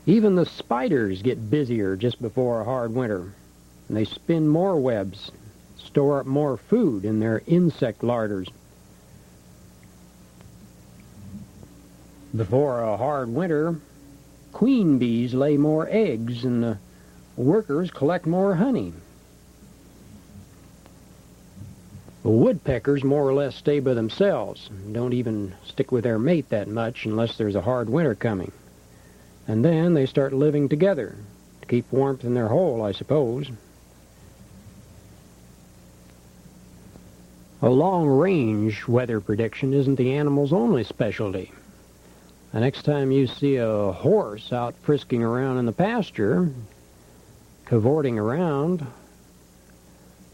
Even the spiders get busier just before a hard winter, and they spin more webs, store up more food in their insect larders. Before a hard winter, queen bees lay more eggs and the workers collect more honey. The woodpeckers more or less stay by themselves and don't even stick with their mate that much unless there's a hard winter coming. And then they start living together to keep warmth in their hole, I suppose. A long-range weather prediction isn't the animal's only specialty. The next time you see a horse out frisking around in the pasture, cavorting around,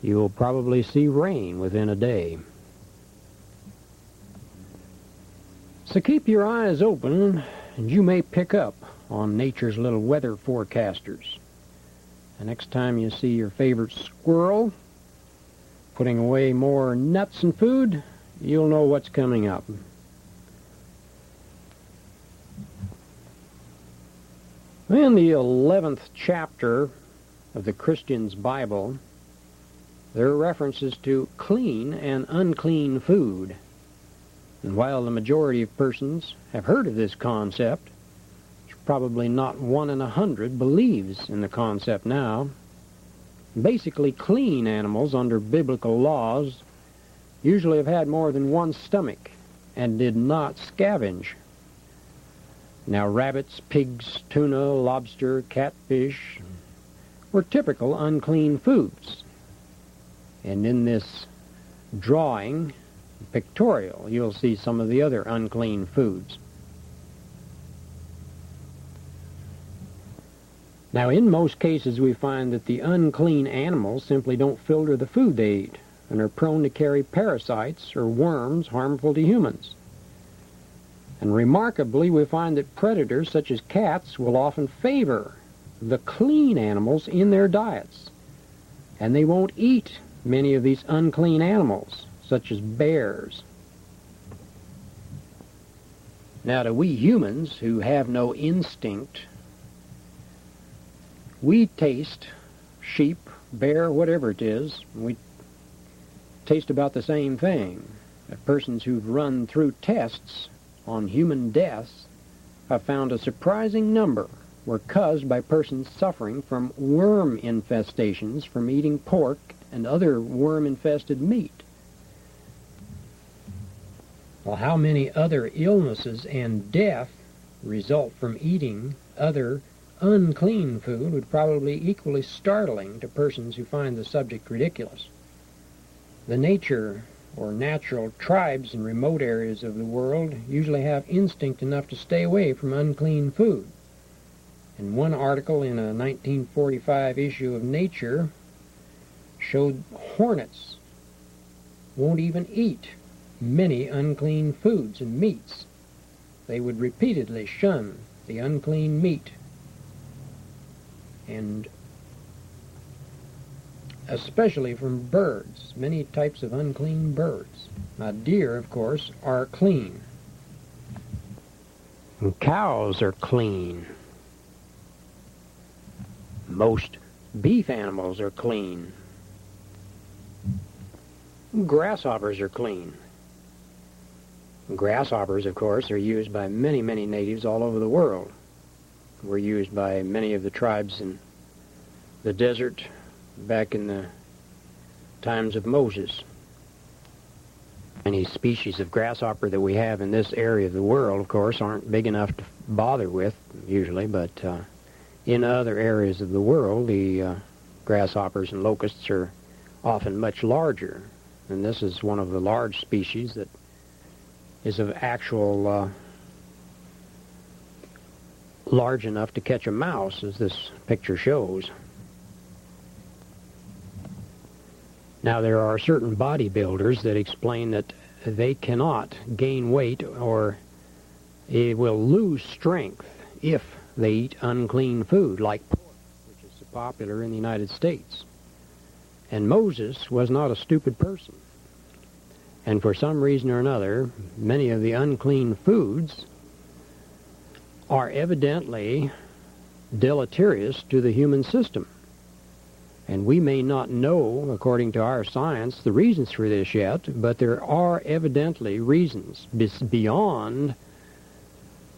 you'll probably see rain within a day. So keep your eyes open, and you may pick up on nature's little weather forecasters. The next time you see your favorite squirrel putting away more nuts and food, you'll know what's coming up. In the 11th chapter of the Christian's Bible, there are references to clean and unclean food. And while the majority of persons have heard of this concept, probably not 1 in 100 believes in the concept now. Basically, clean animals under biblical laws usually have had more than one stomach and did not scavenge. Now, rabbits, pigs, tuna, lobster, catfish were typical unclean foods. And in this drawing, pictorial, you'll see some of the other unclean foods. Now, in most cases, we find that the unclean animals simply don't filter the food they eat and are prone to carry parasites or worms harmful to humans. And remarkably, we find that predators such as cats will often favor the clean animals in their diets, and they won't eat many of these unclean animals, such as bears. Now, to we humans who have no instinct, we taste sheep, bear, whatever it is, we taste about the same thing. Persons who've run through tests on human deaths have found a surprising number were caused by persons suffering from worm infestations from eating pork and other worm-infested meat. Well, how many other illnesses and death result from eating other unclean food would probably be equally startling to persons who find the subject ridiculous. The nature or natural tribes in remote areas of the world usually have instinct enough to stay away from unclean food. And one article in a 1945 issue of Nature showed hornets won't even eat many unclean foods and meats. They would repeatedly shun the unclean meat, and especially from birds, many types of unclean birds. Now, deer, of course, are clean. And cows are clean. Most beef animals are clean. Grasshoppers are clean. Grasshoppers, of course, are used by many, many natives all over the world. Were used by many of the tribes in the desert back in the times of Moses. Many species of grasshopper that we have in this area of the world, of course, aren't big enough to bother with, usually, but in other areas of the world, the grasshoppers and locusts are often much larger, and this is one of the large species that is of actual large enough to catch a mouse, as this picture shows. Now, there are certain bodybuilders that explain that they cannot gain weight or it will lose strength if they eat unclean food, like pork, which is so popular in the United States. And Moses was not a stupid person. And for some reason or another, many of the unclean foods are evidently deleterious to the human system. And we may not know, according to our science, the reasons for this yet, but there are evidently reasons beyond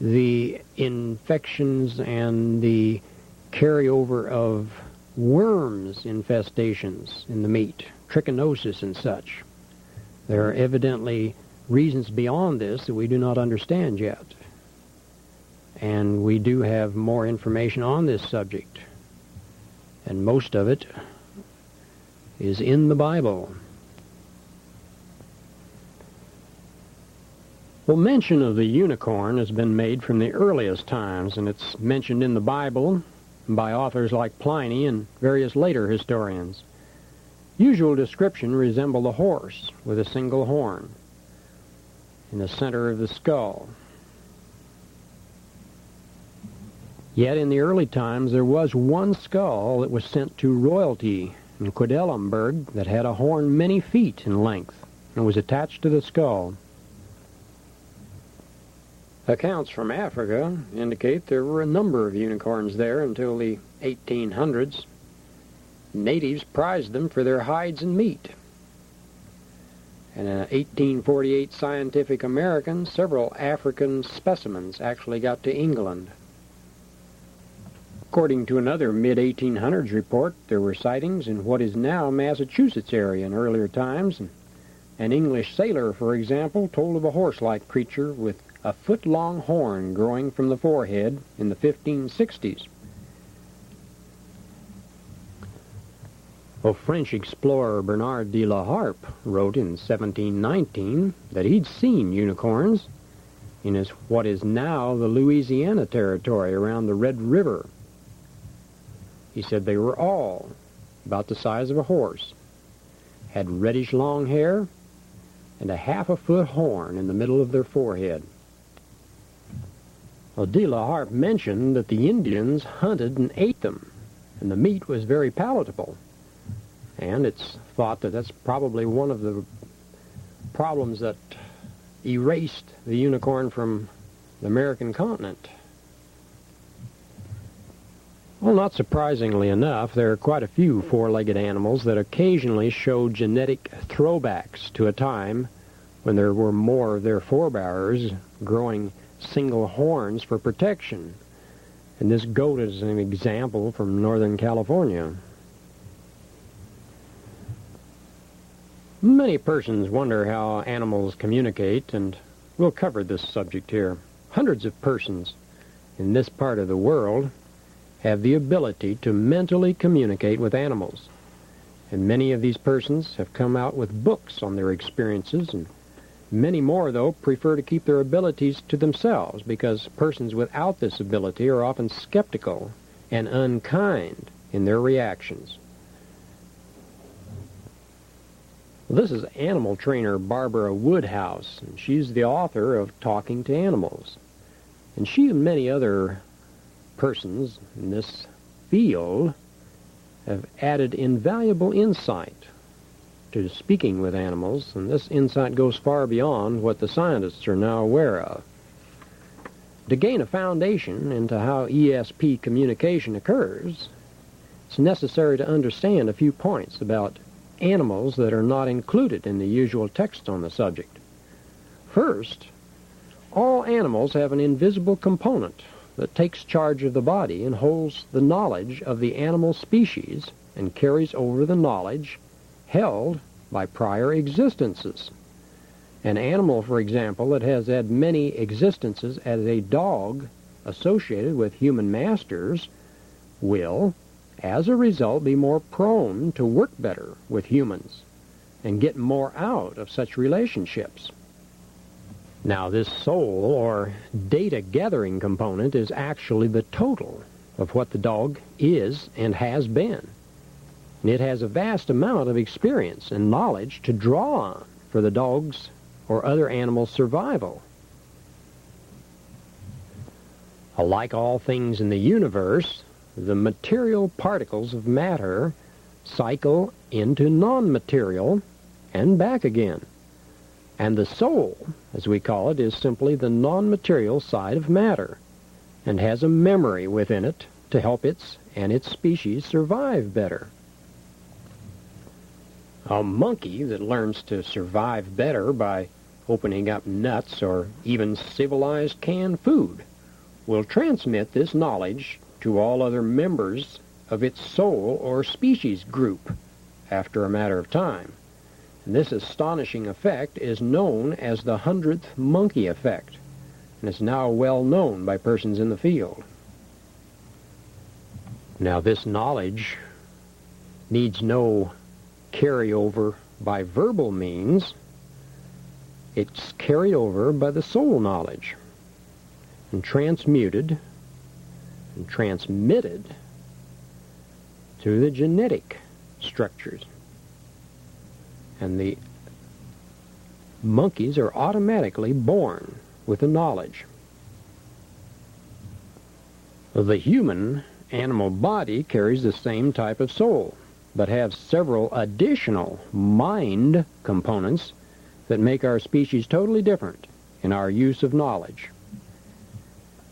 the infections and the carryover of worms infestations in the meat, trichinosis and such. There are evidently reasons beyond this that we do not understand yet. And we do have more information on this subject. And most of it is in the Bible. Well, mention of the unicorn has been made from the earliest times, and it's mentioned in the Bible by authors like Pliny and various later historians. Usual description resemble a horse with a single horn in the center of the skull. Yet in the early times there was one skull that was sent to royalty in Quedlinburg that had a horn many feet in length and was attached to the skull. Accounts from Africa indicate there were a number of unicorns there until the 1800s. Natives prized them for their hides and meat. And in an 1848 Scientific American, several African specimens actually got to England. According to another mid-1800s report, there were sightings in what is now Massachusetts area in earlier times. An English sailor, for example, told of a horse-like creature with a foot-long horn growing from the forehead in the 1560s. Well, French explorer Bernard de la Harpe wrote in 1719 that he'd seen unicorns in what is now the Louisiana Territory around the Red River. He said they were all about the size of a horse, had reddish long hair, and a half-a-foot horn in the middle of their forehead. Well, de la Harpe mentioned that the Indians hunted and ate them, and the meat was very palatable. And it's thought that that's probably one of the problems that erased the unicorn from the American continent. Well, not surprisingly enough, there are quite a few four-legged animals that occasionally show genetic throwbacks to a time when there were more of their forebears growing single horns for protection. And this goat is an example from Northern California. Many persons wonder how animals communicate, and we'll cover this subject here. Hundreds of persons in this part of the world have the ability to mentally communicate with animals. And many of these persons have come out with books on their experiences, and many more, though, prefer to keep their abilities to themselves because persons without this ability are often skeptical and unkind in their reactions. Well, this is animal trainer Barbara Woodhouse, and she's the author of Talking to Animals. And she and many other persons in this field have added invaluable insight to speaking with animals, and this insight goes far beyond what the scientists are now aware of. To gain a foundation into how ESP communication occurs, it's necessary to understand a few points about animals that are not included in the usual text on the subject. First, all animals have an invisible component that takes charge of the body and holds the knowledge of the animal species and carries over the knowledge held by prior existences. An animal, for example, that has had many existences as a dog associated with human masters will, as a result, be more prone to work better with humans and get more out of such relationships. Now, this soul or data gathering component is actually the total of what the dog is and has been. And it has a vast amount of experience and knowledge to draw on for the dog's or other animals' survival. Like all things in the universe, the material particles of matter cycle into non-material and back again. And the soul, as we call it, is simply the non-material side of matter and has a memory within it to help its and its species survive better. A monkey that learns to survive better by opening up nuts or even civilized canned food will transmit this knowledge to all other members of its soul or species group after a matter of time. And this astonishing effect is known as the 100th monkey effect, and is now well known by persons in the field. Now, this knowledge needs no carryover by verbal means. It's carried over by the soul knowledge and transmuted and transmitted through the genetic structures. And the monkeys are automatically born with the knowledge. The human animal body carries the same type of soul, but has several additional mind components that make our species totally different in our use of knowledge.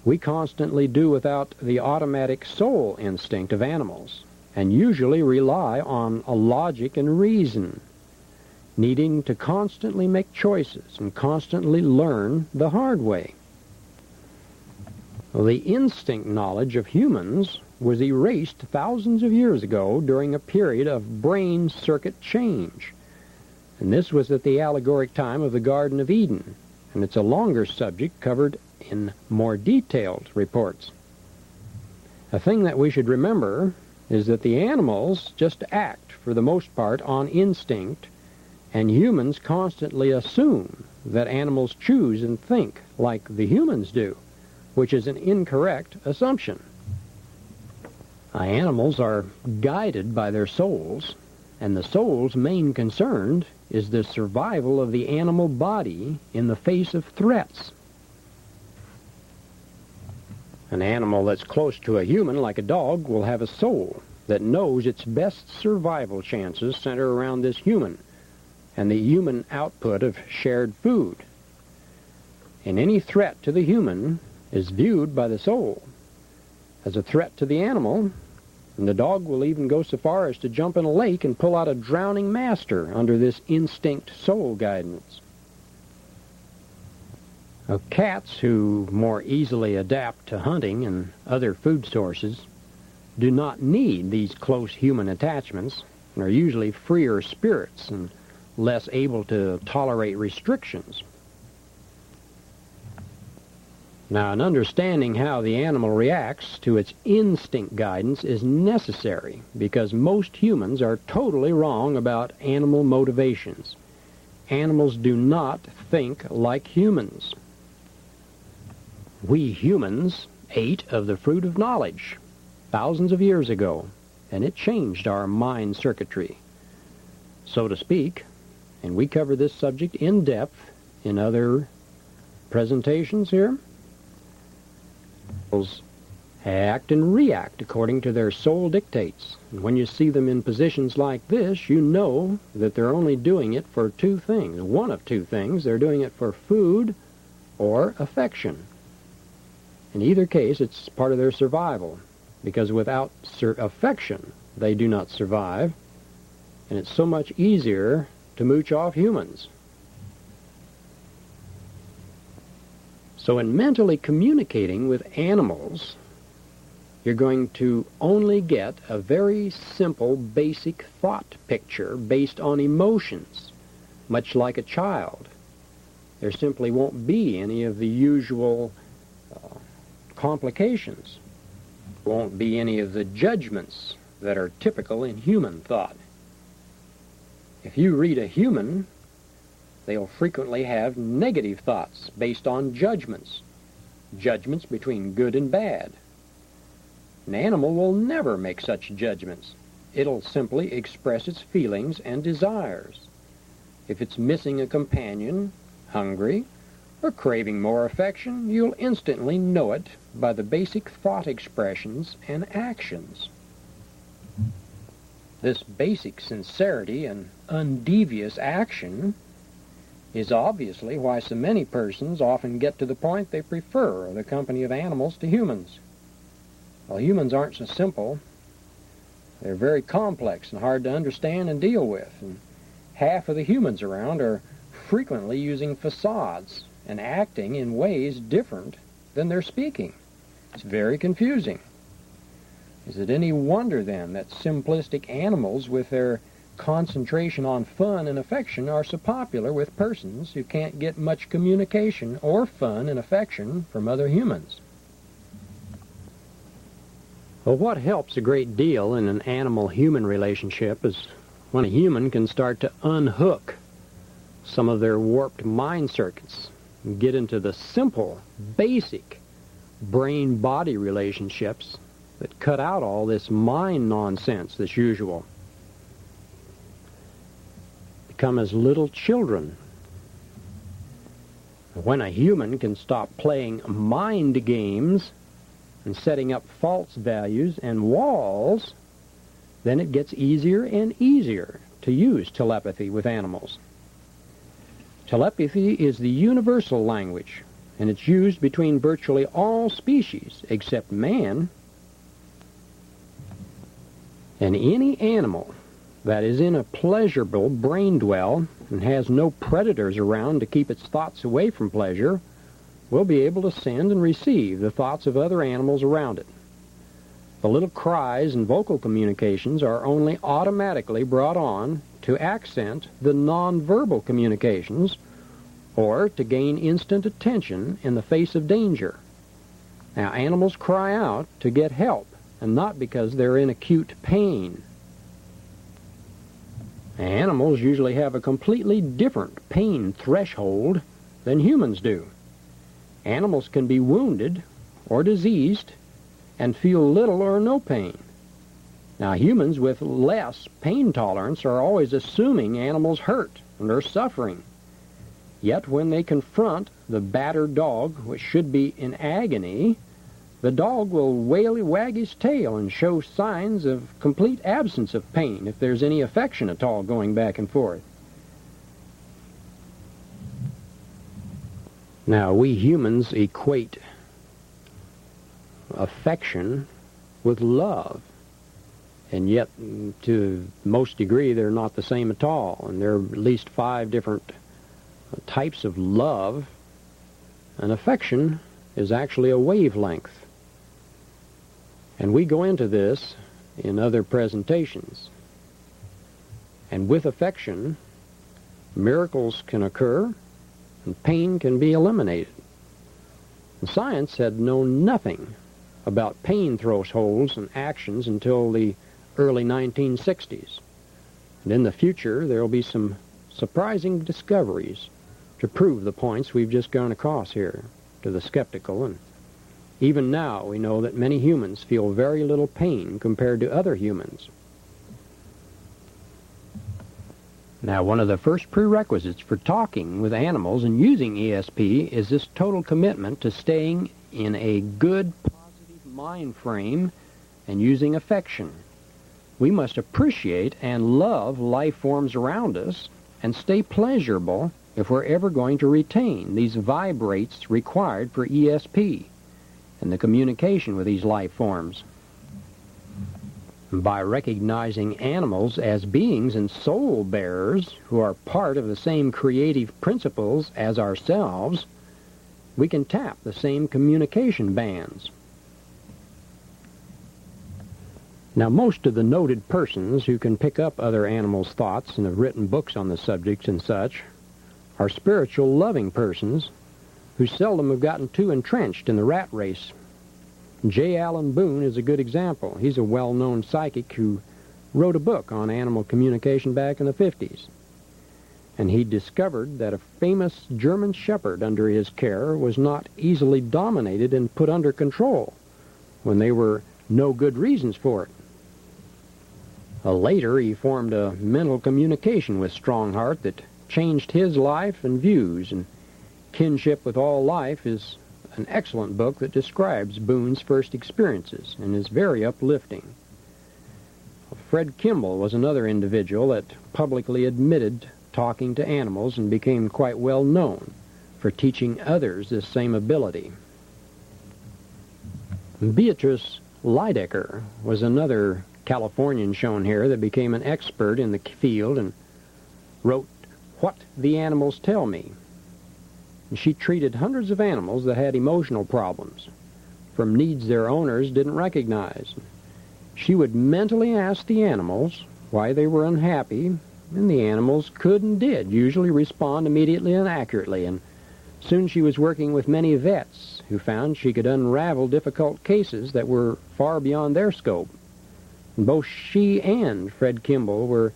We constantly do without the automatic soul instinct of animals, and usually rely on a logic and reason, needing to constantly make choices and constantly learn the hard way. The instinct knowledge of humans was erased thousands of years ago during a period of brain circuit change. And this was at the allegoric time of the Garden of Eden, and it's a longer subject covered in more detailed reports. A thing that we should remember is that the animals just act, for the most part, on instinct, and humans constantly assume that animals choose and think like the humans do, which is an incorrect assumption. Animals are guided by their souls, and the soul's main concern is the survival of the animal body in the face of threats. An animal that's close to a human, like a dog, will have a soul that knows its best survival chances center around this human and the human output of shared food. And any threat to the human is viewed by the soul as a threat to the animal, and the dog will even go so far as to jump in a lake and pull out a drowning master under this instinct soul guidance. Now, cats who more easily adapt to hunting and other food sources do not need these close human attachments and are usually freer spirits and less able to tolerate restrictions. Now, an understanding how the animal reacts to its instinct guidance is necessary because most humans are totally wrong about animal motivations. Animals do not think like humans. We humans ate of the fruit of knowledge thousands of years ago, and it changed our mind circuitry, so to speak, and we cover this subject in depth in other presentations here. Animals act and react according to their soul dictates. And when you see them in positions like this, you know that they're only doing it for two things. One of two things. They're doing it for food or affection. In either case, it's part of their survival, because without affection, they do not survive, and it's so much easier to mooch off humans. So in mentally communicating with animals, you're going to only get a very simple, basic thought picture based on emotions, much like a child. There simply won't be any of the usual complications. There won't be any of the judgments that are typical in human thought. If you read a human, they'll frequently have negative thoughts based on judgments between good and bad. An animal will never make such judgments. It'll simply express its feelings and desires. If it's missing a companion, hungry, or craving more affection, you'll instantly know it by the basic thought expressions and actions. This basic sincerity and undevious action is obviously why so many persons often get to the point they prefer the company of animals to humans. Well, humans aren't so simple. They're very complex and hard to understand and deal with, and half of the humans around are frequently using facades and acting in ways different than they're speaking. It's very confusing. Is it any wonder, then, that simplistic animals with their concentration on fun and affection are so popular with persons who can't get much communication or fun and affection from other humans? Well, what helps a great deal in an animal-human relationship is when a human can start to unhook some of their warped mind circuits and get into the simple, basic brain-body relationships that cut out all this mind nonsense that's usual. Become as little children. When a human can stop playing mind games and setting up false values and walls, then it gets easier and easier to use telepathy with animals. Telepathy is the universal language, and it's used between virtually all species except man. And any animal that is in a pleasurable brain dwell and has no predators around to keep its thoughts away from pleasure will be able to send and receive the thoughts of other animals around it. The little cries and vocal communications are only automatically brought on to accent the nonverbal communications or to gain instant attention in the face of danger. Now, animals cry out to get help, and not because they're in acute pain. Animals usually have a completely different pain threshold than humans do. Animals can be wounded or diseased and feel little or no pain. Now, humans with less pain tolerance are always assuming animals hurt and are suffering. Yet when they confront the battered dog, which should be in agony, the dog will wag his tail and show signs of complete absence of pain if there's any affection at all going back and forth. Now, we humans equate affection with love, and yet to most degree they're not the same at all, and there are at least 5 different types of love, and affection is actually a wavelength. And we go into this in other presentations. And with affection, miracles can occur and pain can be eliminated. And science had known nothing about pain thresholds and actions until the early 1960s. And in the future, there will be some surprising discoveries to prove the points we've just gone across here to the skeptical. And even now, we know that many humans feel very little pain compared to other humans. Now, one of the first prerequisites for talking with animals and using ESP is this total commitment to staying in a good, positive mind frame and using affection. We must appreciate and love life forms around us and stay pleasurable if we're ever going to retain these vibrates required for ESP and the communication with these life forms. By recognizing animals as beings and soul bearers who are part of the same creative principles as ourselves, we can tap the same communication bands. Now, most of the noted persons who can pick up other animals' thoughts and have written books on the subject and such are spiritual, loving persons who seldom have gotten too entrenched in the rat race. J. Allen Boone is a good example. He's a well-known psychic who wrote a book on animal communication back in the 50s. And he discovered that a famous German shepherd under his care was not easily dominated and put under control when there were no good reasons for it. Later, he formed a mental communication with Strongheart that changed his life and views, and Kinship with All Life is an excellent book that describes Boone's first experiences and is very uplifting. Fred Kimball was another individual that publicly admitted talking to animals and became quite well known for teaching others this same ability. Beatrice Lydecker was another Californian shown here that became an expert in the field and wrote What the Animals Tell Me. And she treated hundreds of animals that had emotional problems from needs their owners didn't recognize. She would mentally ask the animals why they were unhappy, and the animals could and did usually respond immediately and accurately. And soon she was working with many vets who found she could unravel difficult cases that were far beyond their scope. And both she and Fred Kimball were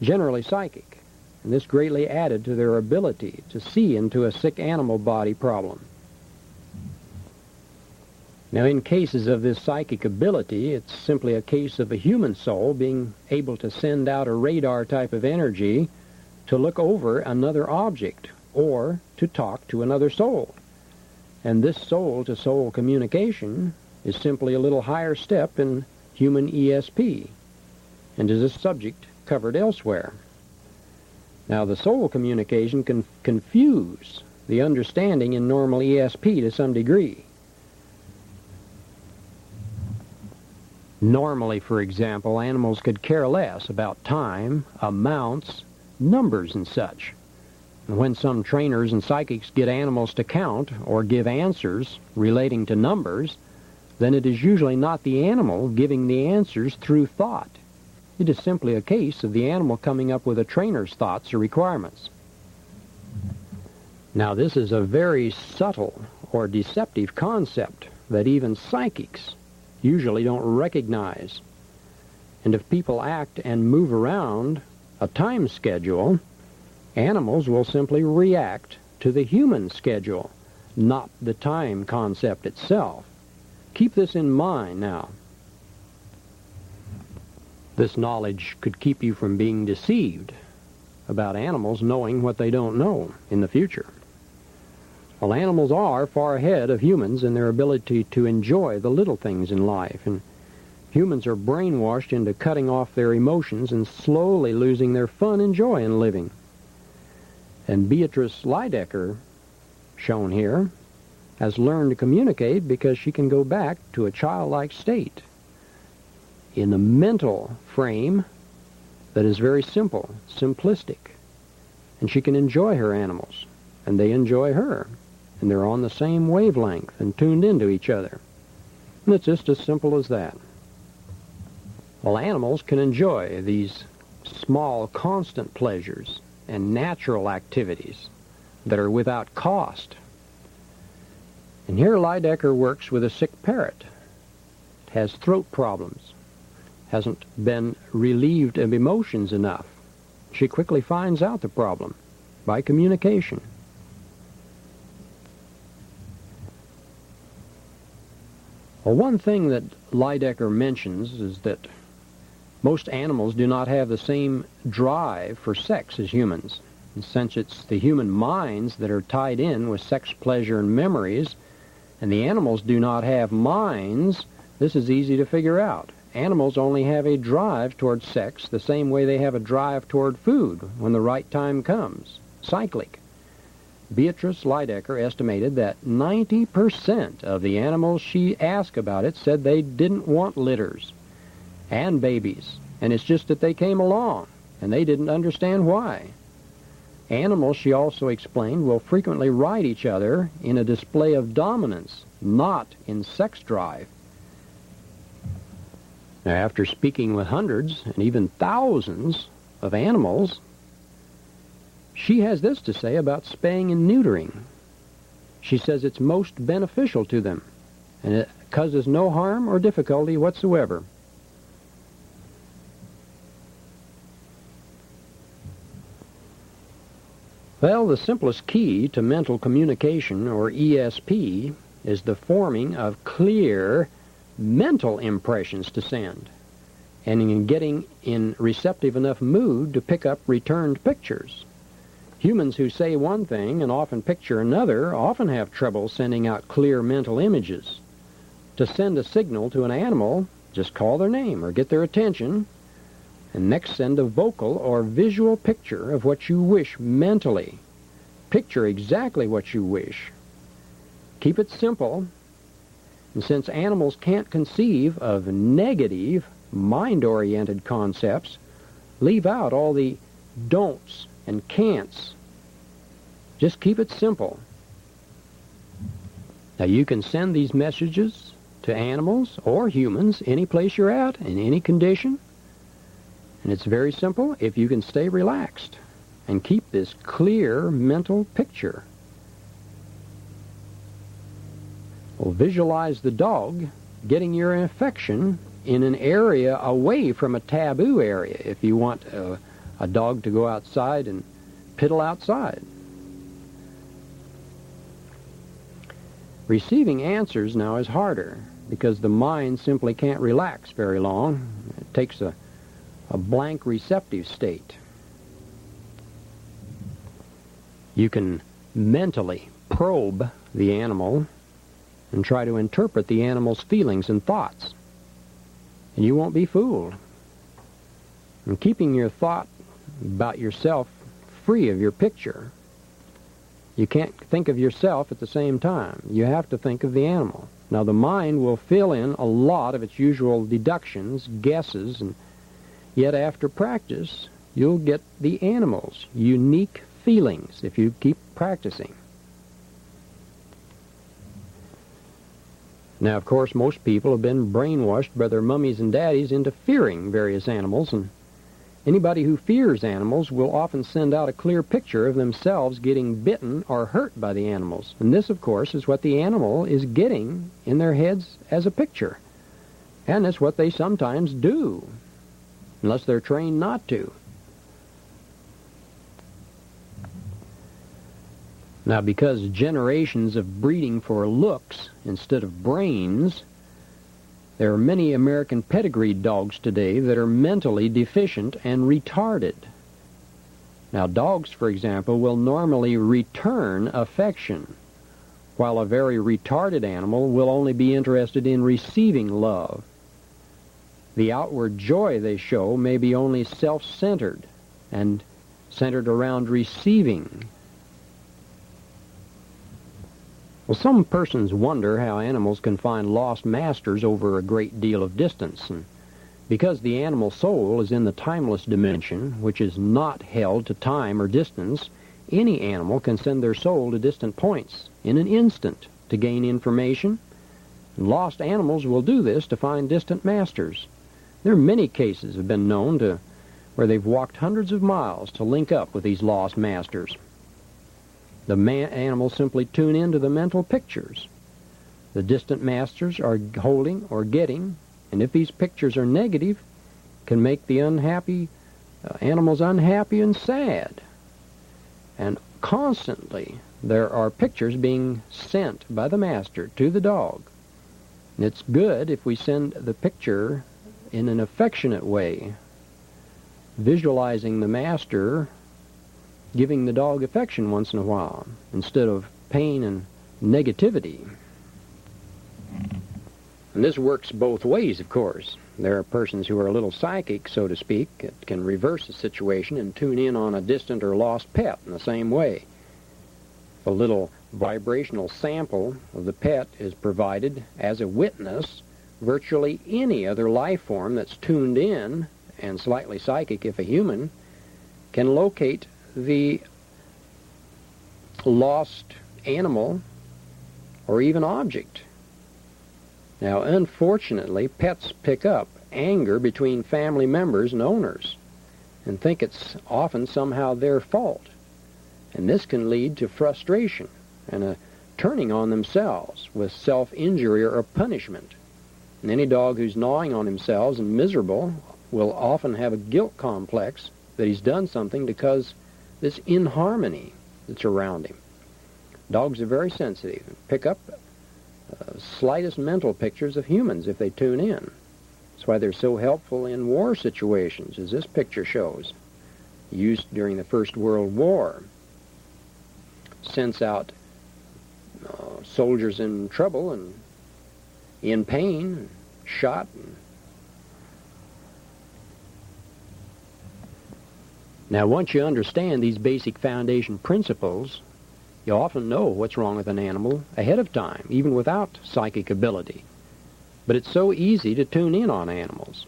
generally psychic, and this greatly added to their ability to see into a sick animal body problem. Now, in cases of this psychic ability, it's simply a case of a human soul being able to send out a radar type of energy to look over another object or to talk to another soul. And this soul-to-soul communication is simply a little higher step in human ESP and is a subject covered elsewhere. Now, the soul communication can confuse the understanding in normal ESP to some degree. Normally, for example, animals could care less about time, amounts, numbers, and such. And when some trainers and psychics get animals to count or give answers relating to numbers, then it is usually not the animal giving the answers through thought. It is simply a case of the animal coming up with a trainer's thoughts or requirements. Now, this is a very subtle or deceptive concept that even psychics usually don't recognize. And if people act and move around a time schedule, animals will simply react to the human schedule, not the time concept itself. Keep this in mind now. This knowledge could keep you from being deceived about animals knowing what they don't know in the future. Well, animals are far ahead of humans in their ability to enjoy the little things in life, and humans are brainwashed into cutting off their emotions and slowly losing their fun and joy in living. And Beatrice Lydecker shown here, has learned to communicate because she can go back to a childlike state in the mental frame that is very simple, simplistic. And she can enjoy her animals, and they enjoy her, and they're on the same wavelength and tuned into each other. And it's just as simple as that. Well, animals can enjoy these small, constant pleasures and natural activities that are without cost. And here Lydecker works with a sick parrot. It has throat problems, hasn't been relieved of emotions enough. She quickly finds out the problem by communication. Well, one thing that Lydecker mentions is that most animals do not have the same drive for sex as humans. And since it's the human minds that are tied in with sex, pleasure, and memories, and the animals do not have minds, this is easy to figure out. Animals only have a drive toward sex the same way they have a drive toward food when the right time comes. Cyclic. Beatrice Lydecker estimated that 90% of the animals she asked about it said they didn't want litters and babies, and it's just that they came along, and they didn't understand why. Animals, she also explained, will frequently ride each other in a display of dominance, not in sex drive. Now, after speaking with hundreds and even thousands of animals, she has this to say about spaying and neutering. She says it's most beneficial to them, and it causes no harm or difficulty whatsoever. Well, the simplest key to mental communication, or ESP, is the forming of clear mental impressions to send, and in getting in receptive enough mood to pick up returned pictures. Humans who say one thing and often picture another often have trouble sending out clear mental images. To send a signal to an animal, just call their name or get their attention, and next send a vocal or visual picture of what you wish mentally. Picture exactly what you wish. Keep it simple, and since animals can't conceive of negative, mind-oriented concepts, leave out all the don'ts and can'ts. Just keep it simple. Now, you can send these messages to animals or humans any place you're at, in any condition. And it's very simple if you can stay relaxed and keep this clear mental picture. Well, visualize the dog getting your affection in an area away from a taboo area if you want a dog to go outside and piddle outside. Receiving answers now is harder because the mind simply can't relax very long. It takes a blank receptive state. You can mentally probe the animal and try to interpret the animal's feelings and thoughts, and you won't be fooled. And keeping your thought about yourself free of your picture, you can't think of yourself at the same time. You have to think of the animal. Now, the mind will fill in a lot of its usual deductions, guesses, and yet after practice, you'll get the animal's unique feelings if you keep practicing. Now, of course, most people have been brainwashed by their mummies and daddies into fearing various animals, and anybody who fears animals will often send out a clear picture of themselves getting bitten or hurt by the animals. And this, of course, is what the animal is getting in their heads as a picture. And that's what they sometimes do, unless they're trained not to. Now, because generations of breeding for looks instead of brains, there are many American pedigreed dogs today that are mentally deficient and retarded. Now, dogs, for example, will normally return affection, while a very retarded animal will only be interested in receiving love. The outward joy they show may be only self-centered and centered around receiving. Well, some persons wonder how animals can find lost masters over a great deal of distance. And because the animal soul is in the timeless dimension, which is not held to time or distance, any animal can send their soul to distant points in an instant to gain information. And lost animals will do this to find distant masters. There are many cases have been known to where they've walked hundreds of miles to link up with these lost masters. The animals simply tune into the mental pictures the distant masters are holding or getting, and if these pictures are negative, can make the unhappy animals unhappy and sad. And constantly there are pictures being sent by the master to the dog. And it's good if we send the picture in an affectionate way, visualizing the master giving the dog affection once in a while, instead of pain and negativity. And this works both ways, of course. There are persons who are a little psychic, so to speak, that can reverse the situation and tune in on a distant or lost pet in the same way. A little vibrational sample of the pet is provided as a witness. Virtually any other life form that's tuned in, and slightly psychic if a human, can locate the lost animal or even object. Now, unfortunately, pets pick up anger between family members and owners and think it's often somehow their fault. And this can lead to frustration and a turning on themselves with self-injury or punishment. And any dog who's gnawing on themselves and miserable will often have a guilt complex that he's done something to cause this inharmony that's around him. Dogs are very sensitive and pick up slightest mental pictures of humans if they tune in. That's why they're so helpful in war situations, as this picture shows. Used during the First World War. Sends out soldiers in trouble and in pain, shot. Now, once you understand these basic foundation principles, you often know what's wrong with an animal ahead of time, even without psychic ability. But it's so easy to tune in on animals.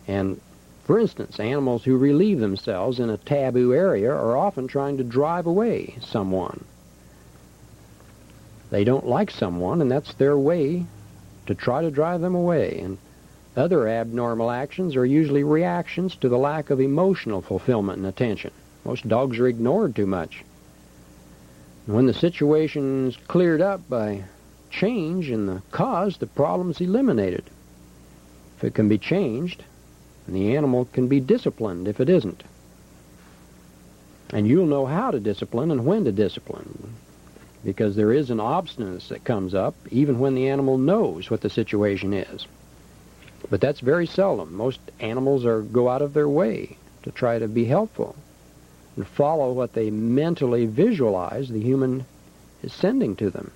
And, for instance, animals who relieve themselves in a taboo area are often trying to drive away someone. They don't like someone, and that's their way to try to drive them away. And other abnormal actions are usually reactions to the lack of emotional fulfillment and attention. Most dogs are ignored too much. When the situation's cleared up by change in the cause, the problem's eliminated. If it can be changed, the animal can be disciplined if it isn't. And you'll know how to discipline and when to discipline, because there is an obstinance that comes up even when the animal knows what the situation is. But that's very seldom. Most animals go out of their way to try to be helpful and follow what they mentally visualize the human is sending to them.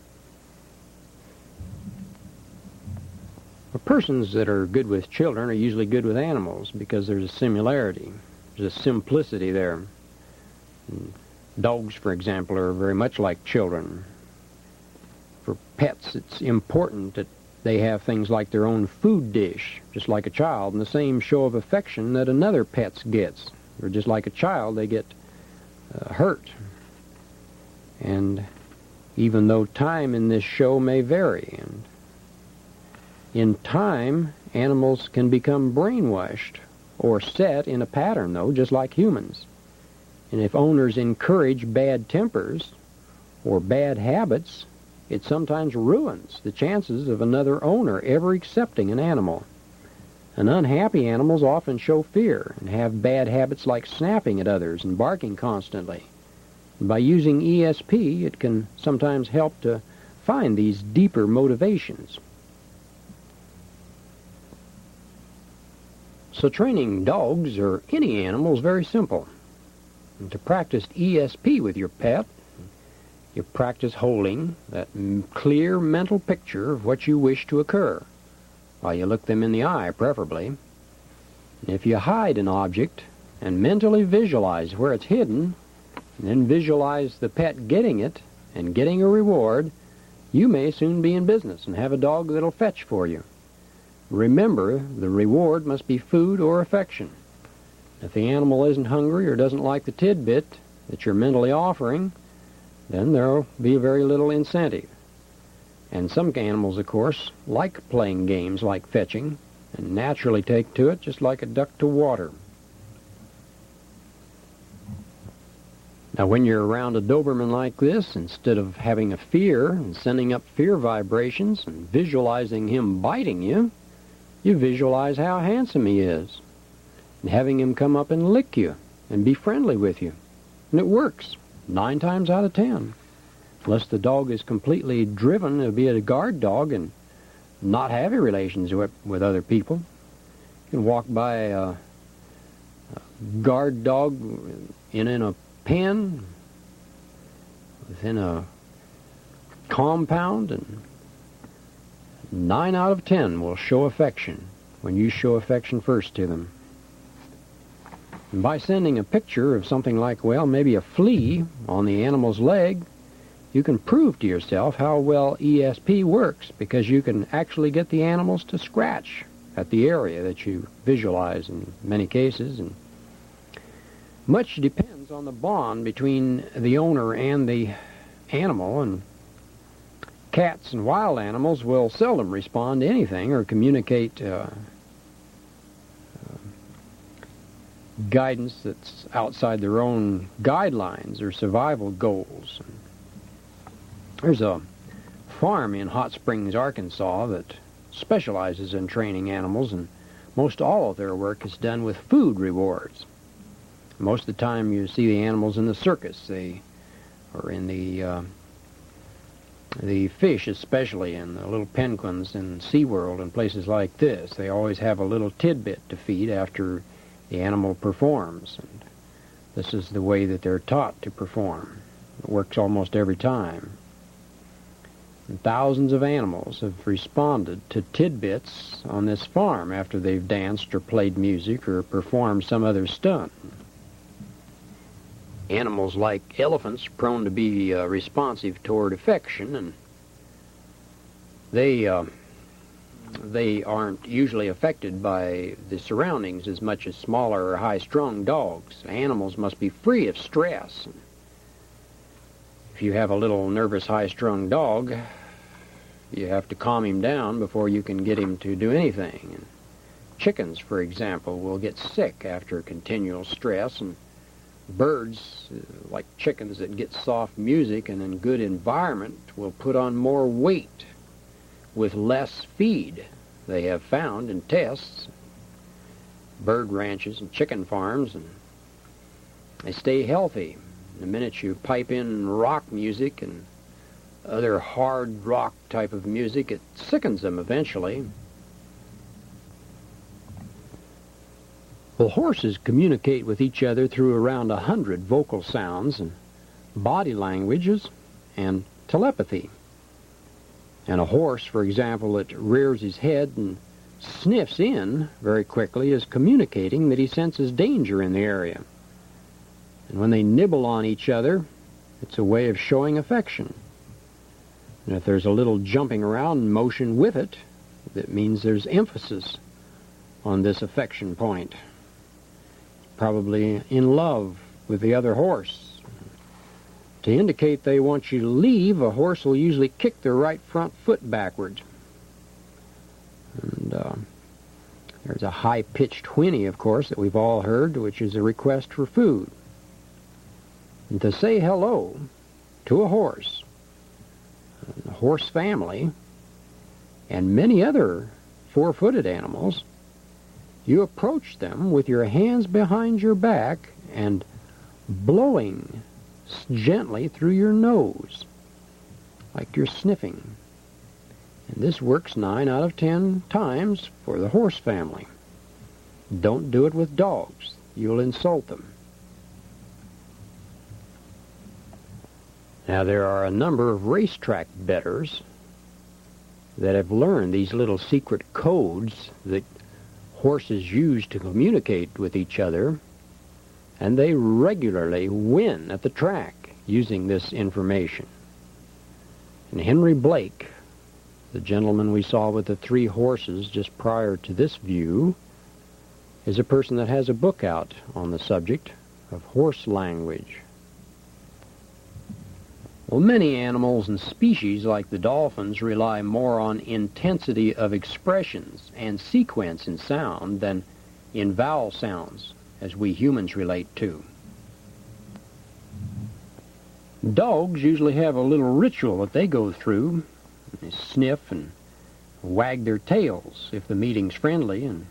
Persons that are good with children are usually good with animals because there's a similarity. There's a simplicity there. And dogs, for example, are very much like children. For pets, it's important that they have things like their own food dish, just like a child, and the same show of affection that another pet gets. Or just like a child, they get hurt. And even though time in this show may vary, and in time, animals can become brainwashed or set in a pattern, though, just like humans. And if owners encourage bad tempers or bad habits, it sometimes ruins the chances of another owner ever accepting an animal. And unhappy animals often show fear and have bad habits like snapping at others and barking constantly. By using ESP, it can sometimes help to find these deeper motivations. So training dogs or any animal is very simple. And to practice ESP with your pet, you practice holding that clear mental picture of what you wish to occur, while you look them in the eye, preferably. And if you hide an object and mentally visualize where it's hidden, and then visualize the pet getting it and getting a reward, you may soon be in business and have a dog that'll fetch for you. Remember, the reward must be food or affection. If the animal isn't hungry or doesn't like the tidbit that you're mentally offering, then there'll be very little incentive. And some animals, of course, like playing games like fetching and naturally take to it just like a duck to water. Now, when you're around a Doberman like this, instead of having a fear and sending up fear vibrations and visualizing him biting you, you visualize how handsome he is and having him come up and lick you and be friendly with you. And it works 9 times out of 10. Unless the dog is completely driven to be a guard dog and not have relations with other people. You can walk by a guard dog in a pen within a compound, and 9 out of 10 will show affection when you show affection first to them. And by sending a picture of something like, well, maybe a flea on the animal's leg, you can prove to yourself how well ESP works, because you can actually get the animals to scratch at the area that you visualize in many cases. And much depends on the bond between the owner and the animal, and cats and wild animals will seldom respond to anything or communicate guidance that's outside their own guidelines or survival goals. There's a farm in Hot Springs, Arkansas that specializes in training animals, and most all of their work is done with food rewards. Most of the time you see the animals in the circus, or in the fish especially, and the little penguins in SeaWorld and places like this. They always have a little tidbit to feed after the animal performs, and this is the way that they're taught to perform. It works almost every time. And thousands of animals have responded to tidbits on this farm after they've danced or played music or performed some other stunt. Animals like elephants are prone to be responsive toward affection, and they aren't usually affected by the surroundings as much as smaller or high-strung dogs. Animals must be free of stress. If you have a little nervous, high-strung dog, you have to calm him down before you can get him to do anything. And chickens, for example, will get sick after continual stress, and birds, like chickens that get soft music and in good environment, will put on more weight with less feed. They have found in tests, bird ranches and chicken farms, and they stay healthy. The minute you pipe in rock music and other hard rock type of music, it sickens them eventually. Well, horses communicate with each other through around 100 vocal sounds and body languages and telepathy. And a horse, for example, that rears his head and sniffs in very quickly is communicating that he senses danger in the area. And when they nibble on each other, it's a way of showing affection. And if there's a little jumping around motion with it, that means there's emphasis on this affection point. Probably in love with the other horse. To indicate they want you to leave, a horse will usually kick their right front foot backward. And there's a high-pitched whinny, of course, that we've all heard, which is a request for food. And to say hello to a horse family, and many other four-footed animals, you approach them with your hands behind your back and blowing gently through your nose, like you're sniffing. And this works 9 out of 10 times for the horse family. Don't do it with dogs. You'll insult them. Now, there are a number of racetrack bettors that have learned these little secret codes that horses use to communicate with each other, and they regularly win at the track using this information. And Henry Blake, the gentleman we saw with the 3 horses just prior to this view, is a person that has a book out on the subject of horse language. Well, many animals and species, like the dolphins, rely more on intensity of expressions and sequence in sound than in vowel sounds, as we humans relate to. Dogs usually have a little ritual that they go through. They sniff and wag their tails if the meeting's friendly, and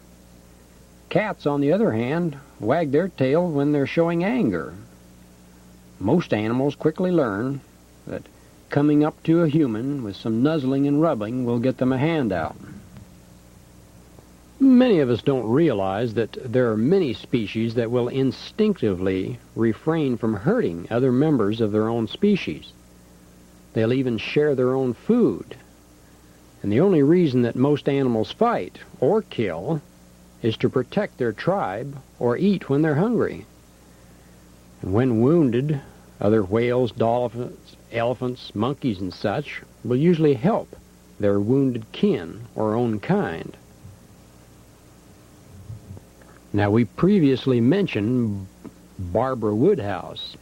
cats, on the other hand, wag their tail when they're showing anger. Most animals quickly learn that coming up to a human with some nuzzling and rubbing will get them a handout. Many of us don't realize that there are many species that will instinctively refrain from hurting other members of their own species. They'll even share their own food. And the only reason that most animals fight or kill is to protect their tribe or eat when they're hungry. And when wounded, other whales, dolphins, elephants, monkeys, and such will usually help their wounded kin or own kind. Now, we previously mentioned Barbara Woodhouse.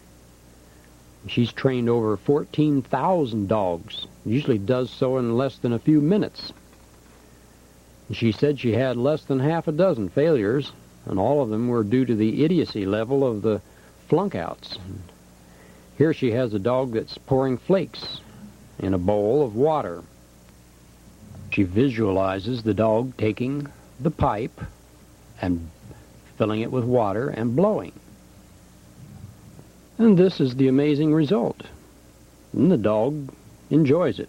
She's trained over 14,000 dogs, usually does so in less than a few minutes. She said she had less than half a dozen failures, and all of them were due to the idiocy level of the flunkouts. Here she has a dog that's pouring flakes in a bowl of water. She visualizes the dog taking the pipe and filling it with water and blowing. And this is the amazing result. And the dog enjoys it.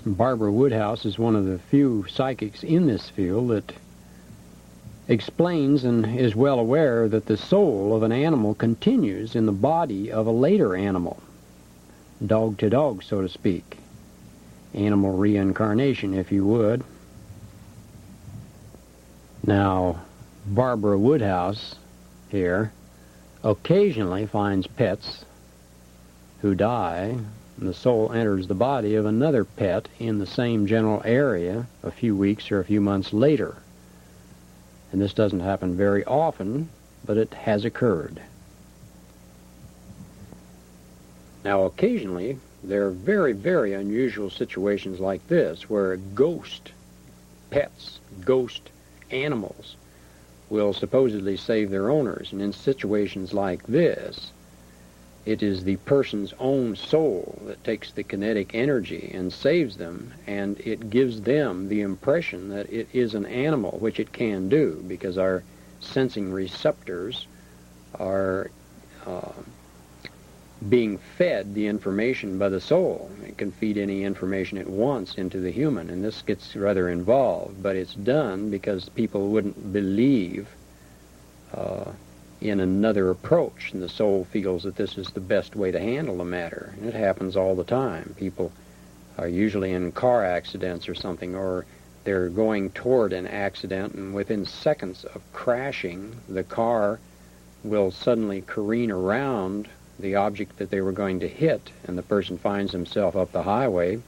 Barbara Woodhouse is one of the few psychics in this field that explains and is well aware that the soul of an animal continues in the body of a later animal. Dog to dog, so to speak. Animal reincarnation, if you would. Now, Barbara Woodhouse here occasionally finds pets who die, and the soul enters the body of another pet in the same general area a few weeks or a few months later. And this doesn't happen very often, but it has occurred. Now, occasionally, there are very, very unusual situations like this where ghost pets, ghost animals will supposedly save their owners. And in situations like this, it is the person's own soul that takes the kinetic energy and saves them, and it gives them the impression that it is an animal, which it can do, because our sensing receptors are being fed the information by the soul. It can feed any information it wants into the human, and this gets rather involved, but it's done because people wouldn't believe in another approach, and the soul feels that this is the best way to handle the matter. And it happens all the time. People are usually in car accidents or something, or they're going toward an accident, and within seconds of crashing, the car will suddenly careen around the object that they were going to hit, and the person finds himself up the highway,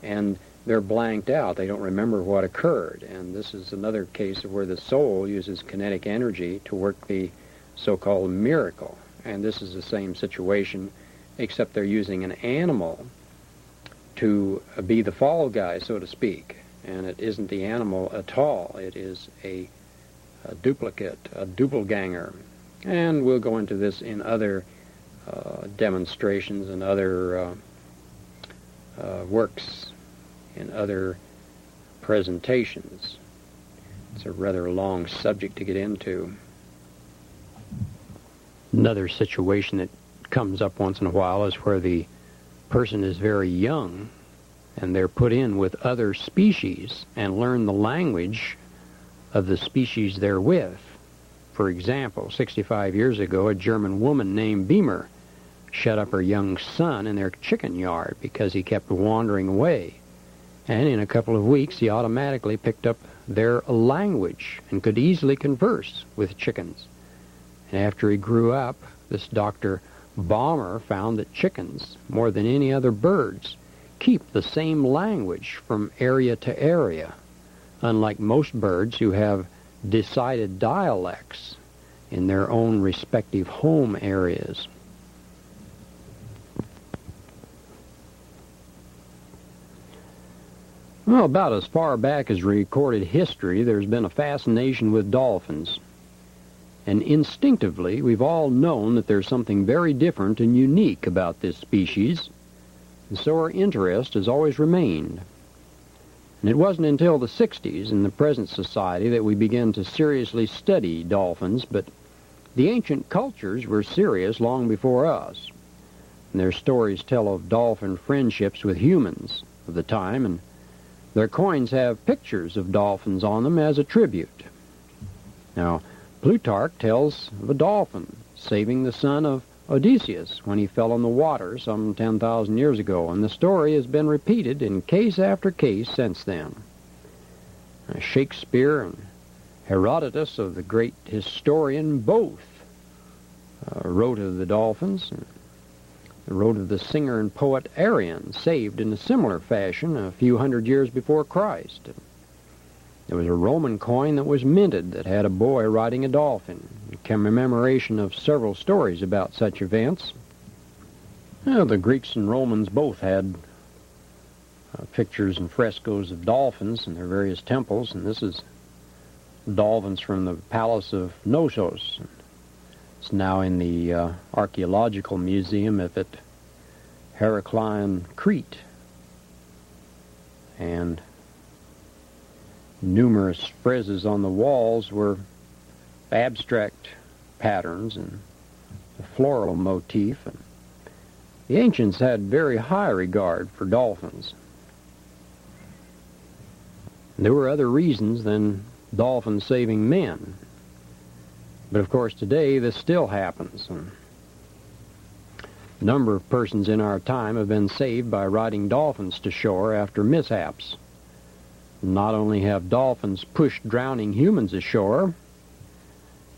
and they're blanked out. They don't remember what occurred. And this is another case of where the soul uses kinetic energy to work the so-called miracle. And this is the same situation, except they're using an animal to be the fall guy, so to speak. And it isn't the animal at all. It is a duplicate, a doppelganger. And we'll go into this in other demonstrations and other works, in other presentations. It's a rather long subject to get into. Another situation that comes up once in a while is where the person is very young and they're put in with other species and learn the language of the species they're with. For example, 65 years ago, a German woman named Beamer shut up her young son in their chicken yard because he kept wandering away. And in a couple of weeks, he automatically picked up their language and could easily converse with chickens. And after he grew up, this doctor Balmer found that chickens, more than any other birds, keep the same language from area to area, unlike most birds who have decided dialects in their own respective home areas. Well, about as far back as recorded history, there's been a fascination with dolphins. And instinctively, we've all known that there's something very different and unique about this species, and so our interest has always remained. And it wasn't until the 60s in the present society that we began to seriously study dolphins, but the ancient cultures were serious long before us. And their stories tell of dolphin friendships with humans of the time, and their coins have pictures of dolphins on them as a tribute. Now, Plutarch tells of a dolphin saving the son of Odysseus when he fell in the water some 10,000 years ago, and the story has been repeated in case after case since then. Shakespeare and Herodotus, of the great historian, both wrote of the dolphins. Wrote of the singer and poet Arion, saved in a similar fashion a few hundred years before Christ. There was a Roman coin that was minted that had a boy riding a dolphin, in commemoration of several stories about such events. Well, the Greeks and Romans both had pictures and frescoes of dolphins in their various temples, and this is dolphins from the Palace of Knossos. It's now in the Archaeological Museum at Heraklion, Crete. And numerous friezes on the walls were abstract patterns and a floral motif. And the ancients had very high regard for dolphins. And there were other reasons than dolphins saving men. But of course today this still happens. And a number of persons in our time have been saved by riding dolphins to shore after mishaps. Not only have dolphins pushed drowning humans ashore,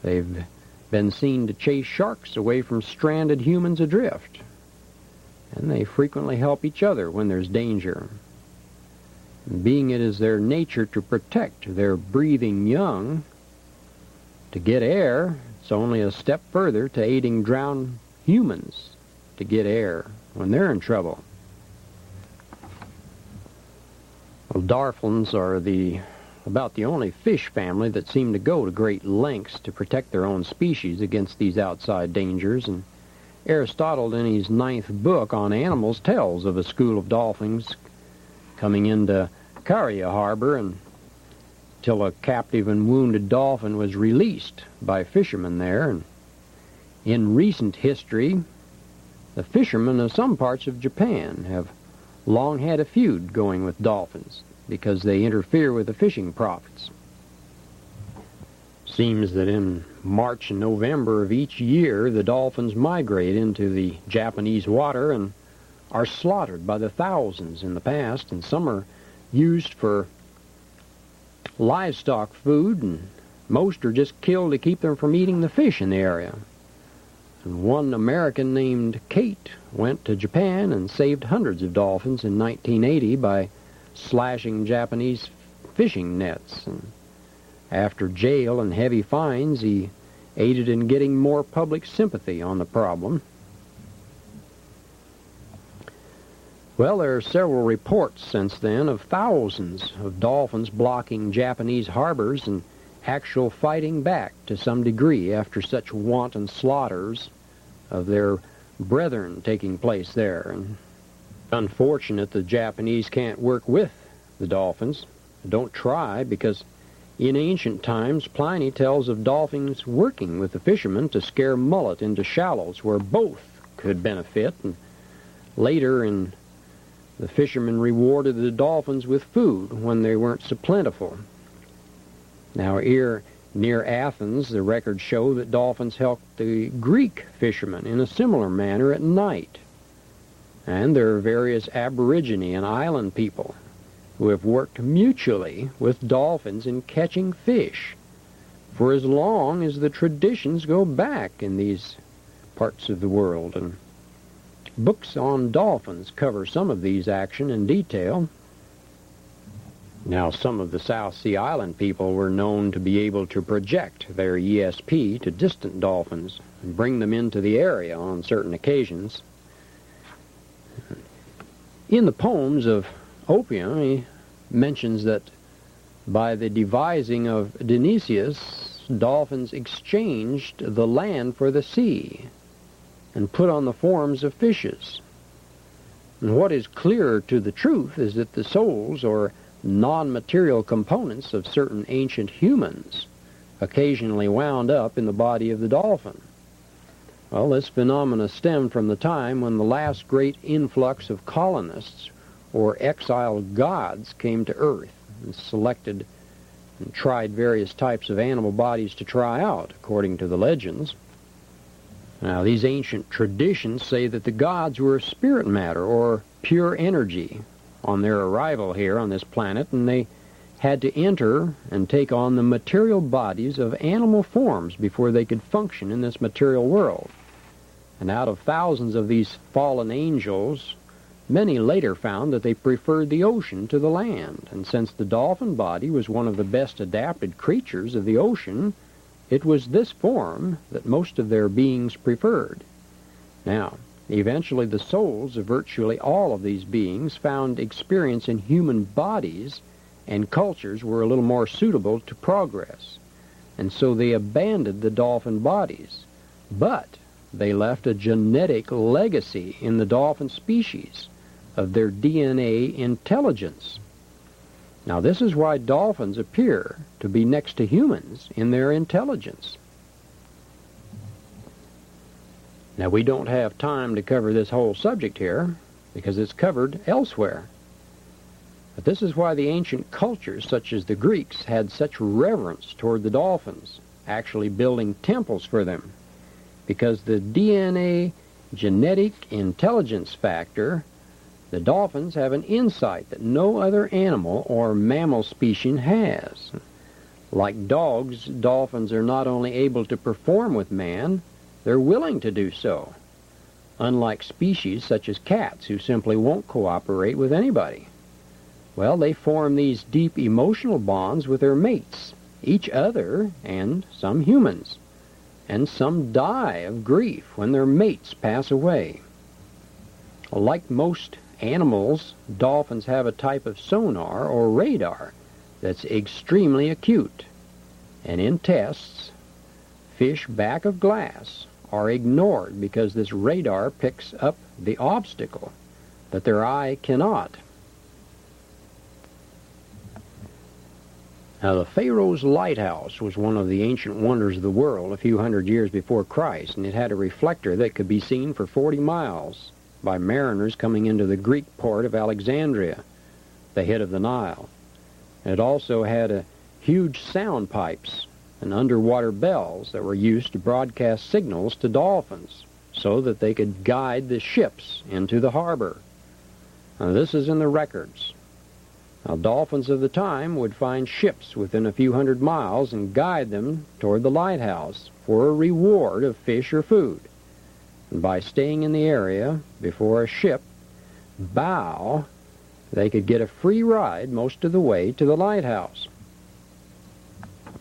they've been seen to chase sharks away from stranded humans adrift. And they frequently help each other when there's danger. And being it is their nature to protect their breathing young, to get air, it's only a step further to aiding drowned humans to get air when they're in trouble. Well, dolphins are about the only fish family that seem to go to great lengths to protect their own species against these outside dangers, and Aristotle in his 9th book on animals tells of a school of dolphins coming into Caria harbor until a captive and wounded dolphin was released by fishermen there. And in recent history, the fishermen of some parts of Japan have long had a feud going with dolphins because they interfere with the fishing profits. Seems that in March and November of each year, the dolphins migrate into the Japanese water and are slaughtered by the thousands in the past, and some are used for livestock food, and most are just killed to keep them from eating the fish in the area. And one American named Kate went to Japan and saved hundreds of dolphins in 1980 by slashing Japanese fishing nets. And after jail and heavy fines, he aided in getting more public sympathy on the problem. Well, there are several reports since then of thousands of dolphins blocking Japanese harbors and actual fighting back to some degree after such wanton slaughters of their brethren taking place there. And unfortunate the Japanese can't work with the dolphins. Don't try, because in ancient times Pliny tells of dolphins working with the fishermen to scare mullet into shallows where both could benefit. And later the fishermen rewarded the dolphins with food when they weren't so plentiful. Now here near Athens, the records show that dolphins helped the Greek fishermen in a similar manner at night. And there are various aborigine and island people who have worked mutually with dolphins in catching fish for as long as the traditions go back in these parts of the world, and books on dolphins cover some of these actions in detail. Now, some of the South Sea Island people were known to be able to project their ESP to distant dolphins and bring them into the area on certain occasions. In the poems of Opium, he mentions that by the devising of Dionysius, dolphins exchanged the land for the sea and put on the forms of fishes. And what is clearer to the truth is that the souls or non-material components of certain ancient humans occasionally wound up in the body of the dolphin. Well, this phenomena stemmed from the time when the last great influx of colonists or exiled gods came to Earth and selected and tried various types of animal bodies to try out, according to the legends. Now, these ancient traditions say that the gods were spirit matter or pure energy on their arrival here on this planet, and they had to enter and take on the material bodies of animal forms before they could function in this material world. And out of thousands of these fallen angels, many later found that they preferred the ocean to the land. And since the dolphin body was one of the best adapted creatures of the ocean, it was this form that most of their beings preferred. Now, eventually the souls of virtually all of these beings found experience in human bodies, and cultures were a little more suitable to progress. And so they abandoned the dolphin bodies. But they left a genetic legacy in the dolphin species of their DNA intelligence. Now, this is why dolphins appear to be next to humans in their intelligence. Now, we don't have time to cover this whole subject here because it's covered elsewhere. But this is why the ancient cultures, such as the Greeks, had such reverence toward the dolphins, actually building temples for them. Because the DNA genetic intelligence factor, the dolphins have an insight that no other animal or mammal species has. Like dogs, dolphins are not only able to perform with man, they're willing to do so, unlike species such as cats who simply won't cooperate with anybody. Well, they form these deep emotional bonds with their mates, each other, and some humans. And some die of grief when their mates pass away. Like most animals, dolphins have a type of sonar or radar that's extremely acute. And in tests, fish back of glass are ignored because this radar picks up the obstacle that their eye cannot. Now, the Pharaoh's Lighthouse was one of the ancient wonders of the world a few hundred years before Christ, and it had a reflector that could be seen for 40 miles by mariners coming into the Greek port of Alexandria, the head of the Nile. It also had huge sound pipes and underwater bells that were used to broadcast signals to dolphins so that they could guide the ships into the harbor. Now, this is in the records. Now, dolphins of the time would find ships within a few hundred miles and guide them toward the lighthouse for a reward of fish or food. And by staying in the area before a ship bow, they could get a free ride most of the way to the lighthouse.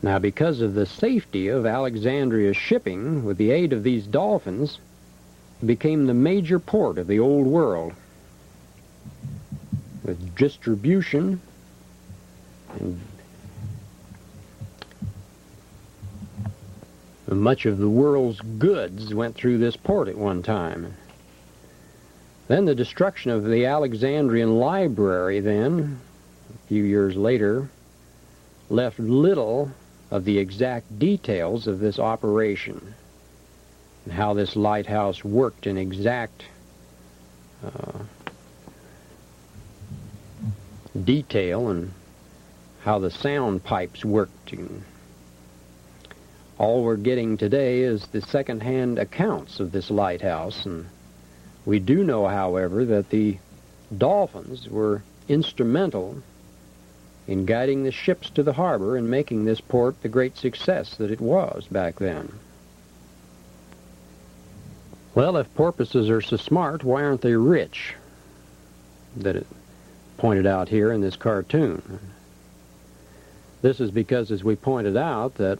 Now, because of the safety of Alexandria's shipping, with the aid of these dolphins, it became the major port of the old world, with distribution and much of the world's goods went through this port at one time. Then the destruction of the Alexandrian library then, a few years later, left little of the exact details of this operation and how this lighthouse worked in exact detail, and how the sound pipes worked. And all we're getting today is the second-hand accounts of this lighthouse, and we do know, however, that the dolphins were instrumental in guiding the ships to the harbor and making this port the great success that it was back then. Well, if porpoises are so smart, why aren't they rich? That it pointed out here in this cartoon. This is because, as we pointed out, that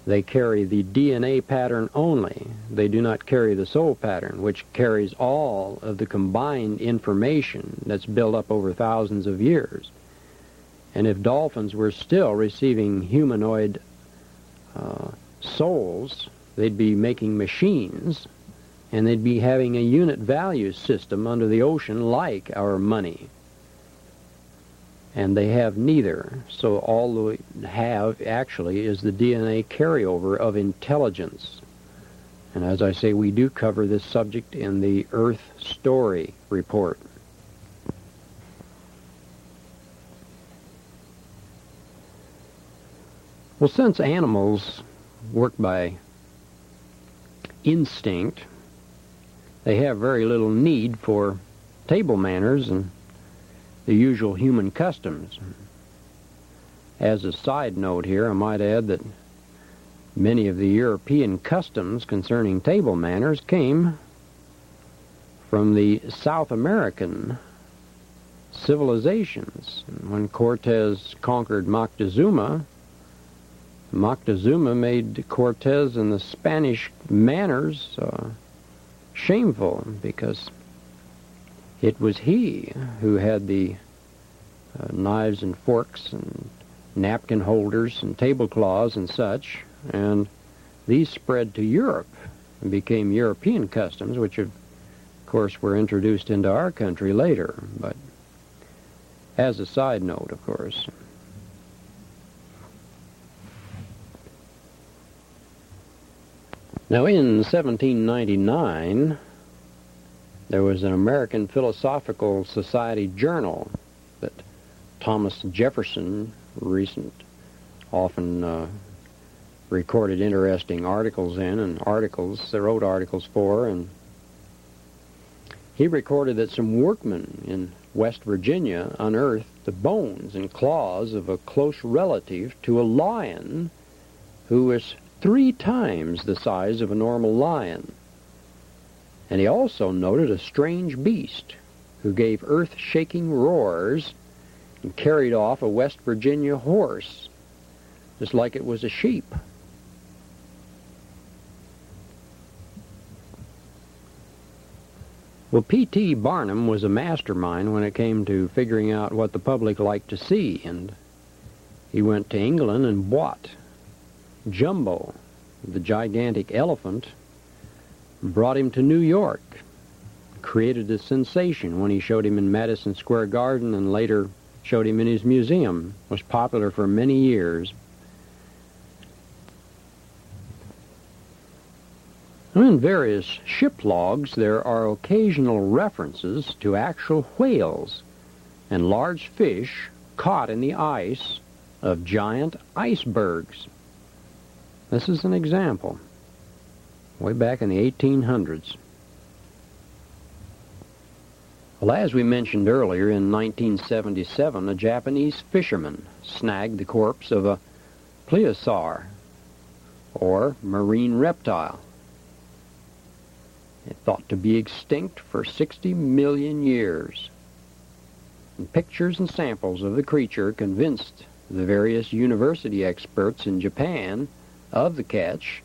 they carry the DNA pattern only. They do not carry the soul pattern, which carries all of the combined information that's built up over thousands of years. And if dolphins were still receiving humanoid souls, they'd be making machines, and they'd be having a unit value system under the ocean like our money. And they have neither. So all they have, actually, is the DNA carryover of intelligence. And as I say, we do cover this subject in the Earth Story report. Well, since animals work by instinct, they have very little need for table manners and the usual human customs. As a side note here, I might add that many of the European customs concerning table manners came from the South American civilizations. When Cortez conquered Moctezuma, Moctezuma made Cortez and the Spanish manners shameful, because it was he who had the knives and forks and napkin holders and tablecloths and such, and these spread to Europe and became European customs, which of course were introduced into our country later, but as a side note, of course. Now, in 1799, there was an American Philosophical Society journal that Thomas Jefferson often recorded interesting articles in, and wrote articles for, and he recorded that some workmen in West Virginia unearthed the bones and claws of a close relative to a lion who was 3 times the size of a normal lion. And he also noted a strange beast who gave earth-shaking roars and carried off a West Virginia horse, just like it was a sheep. Well, P.T. Barnum was a mastermind when it came to figuring out what the public liked to see, and he went to England and bought Jumbo, the gigantic elephant, brought him to New York, created a sensation when he showed him in Madison Square Garden and later showed him in his museum. Was popular for many years. In various ship logs, there are occasional references to actual whales and large fish caught in the ice of giant icebergs. This is an example, way back in the 1800s. Well, as we mentioned earlier, in 1977, a Japanese fisherman snagged the corpse of a plesiosaur, or marine reptile. It thought to be extinct for 60 million years. And pictures and samples of the creature convinced the various university experts in Japan of the catch,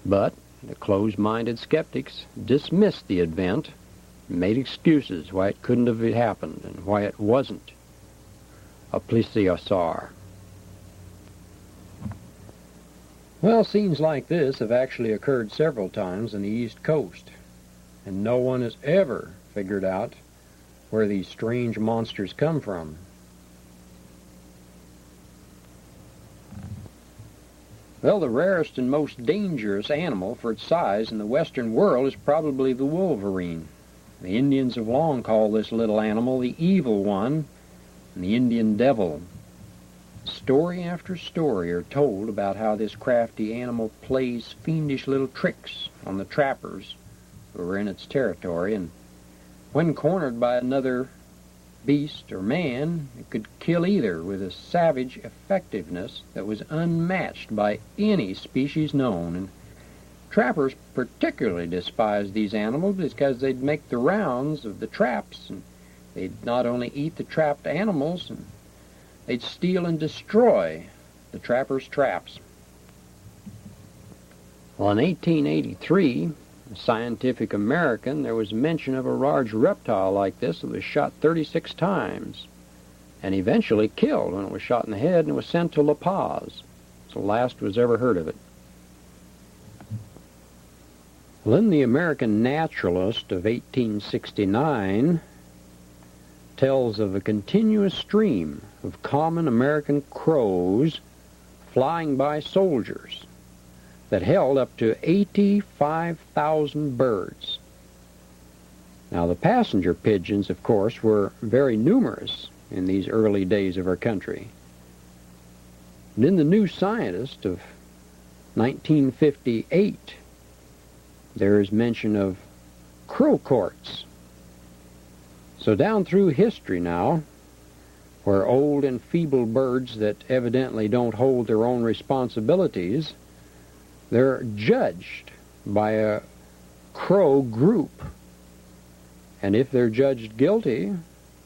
but the closed-minded skeptics dismissed the event and made excuses why it couldn't have happened and why it wasn't a plesiosaur. Well, scenes like this have actually occurred several times on the East Coast, and no one has ever figured out where these strange monsters come from. Well, the rarest and most dangerous animal for its size in the Western world is probably the wolverine. The Indians have long called this little animal the evil one and the Indian devil. Story after story are told about how this crafty animal plays fiendish little tricks on the trappers who are in its territory, and when cornered by another beast or man, it could kill either with a savage effectiveness that was unmatched by any species known. And trappers particularly despised these animals because they'd make the rounds of the traps, and they'd not only eat the trapped animals, and they'd steal and destroy the trappers' traps. Well, in 1883, in Scientific American, there was mention of a large reptile like this that was shot 36 times and eventually killed when it was shot in the head and was sent to La Paz. It's the last was ever heard of it. Well, then the American Naturalist of 1869 tells of a continuous stream of common American crows flying by soldiers that held up to 85,000 birds. Now, the passenger pigeons, of course, were very numerous in these early days of our country. And in the New Scientist of 1958, there is mention of crow courts. So down through history now, where old and feeble birds that evidently don't hold their own responsibilities, they're judged by a crow group. And if they're judged guilty and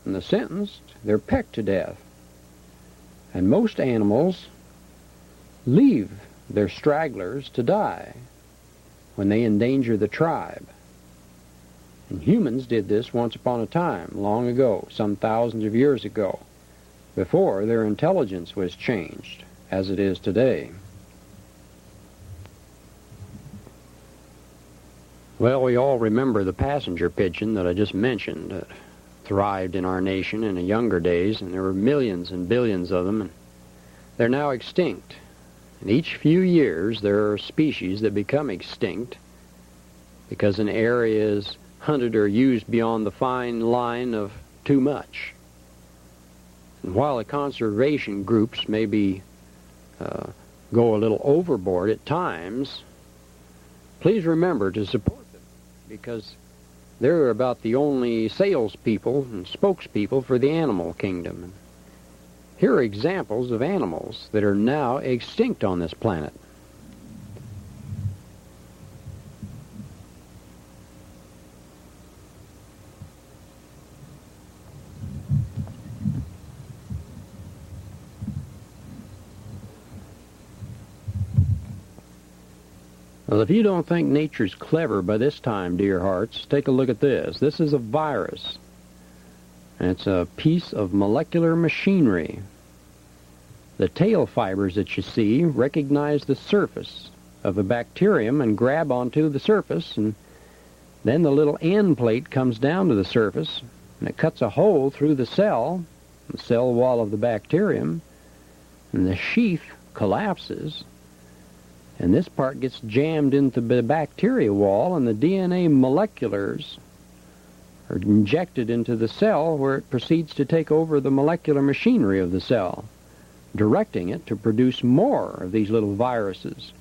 they're sentenced, they're pecked to death. And most animals leave their stragglers to die when they endanger the tribe. And humans did this once upon a time, long ago, some thousands of years ago, before their intelligence was changed, as it is today. Well, we all remember the passenger pigeon that I just mentioned that thrived in our nation in the younger days, and there were millions and billions of them, and they're now extinct. And each few years there are species that become extinct because an area is hunted or used beyond the fine line of too much. And while the conservation groups maybe go a little overboard at times, please remember to support them, because they're about the only salespeople and spokespeople for the animal kingdom. Here are examples of animals that are now extinct on this planet. Well, if you don't think nature's clever by this time, dear hearts, take a look at this. This is a virus. And it's a piece of molecular machinery. The tail fibers that you see recognize the surface of a bacterium and grab onto the surface, and then the little end plate comes down to the surface, and it cuts a hole through the cell wall of the bacterium, and the sheath collapses, and this part gets jammed into the bacteria wall, and the DNA moleculars are injected into the cell, where it proceeds to take over the molecular machinery of the cell, directing it to produce more of these little viruses.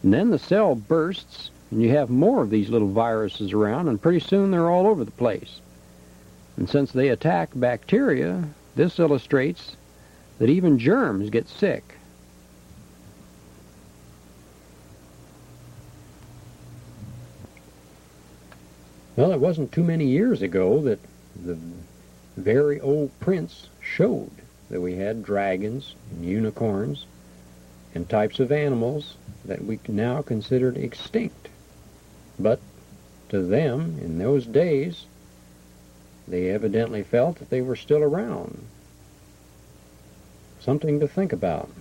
And then the cell bursts, and you have more of these little viruses around, and pretty soon they're all over the place. And since they attack bacteria, this illustrates that even germs get sick. Well, it wasn't too many years ago that the very old prints showed that we had dragons and unicorns and types of animals that we now considered extinct. But to them, in those days, they evidently felt that they were still around. Something to think about.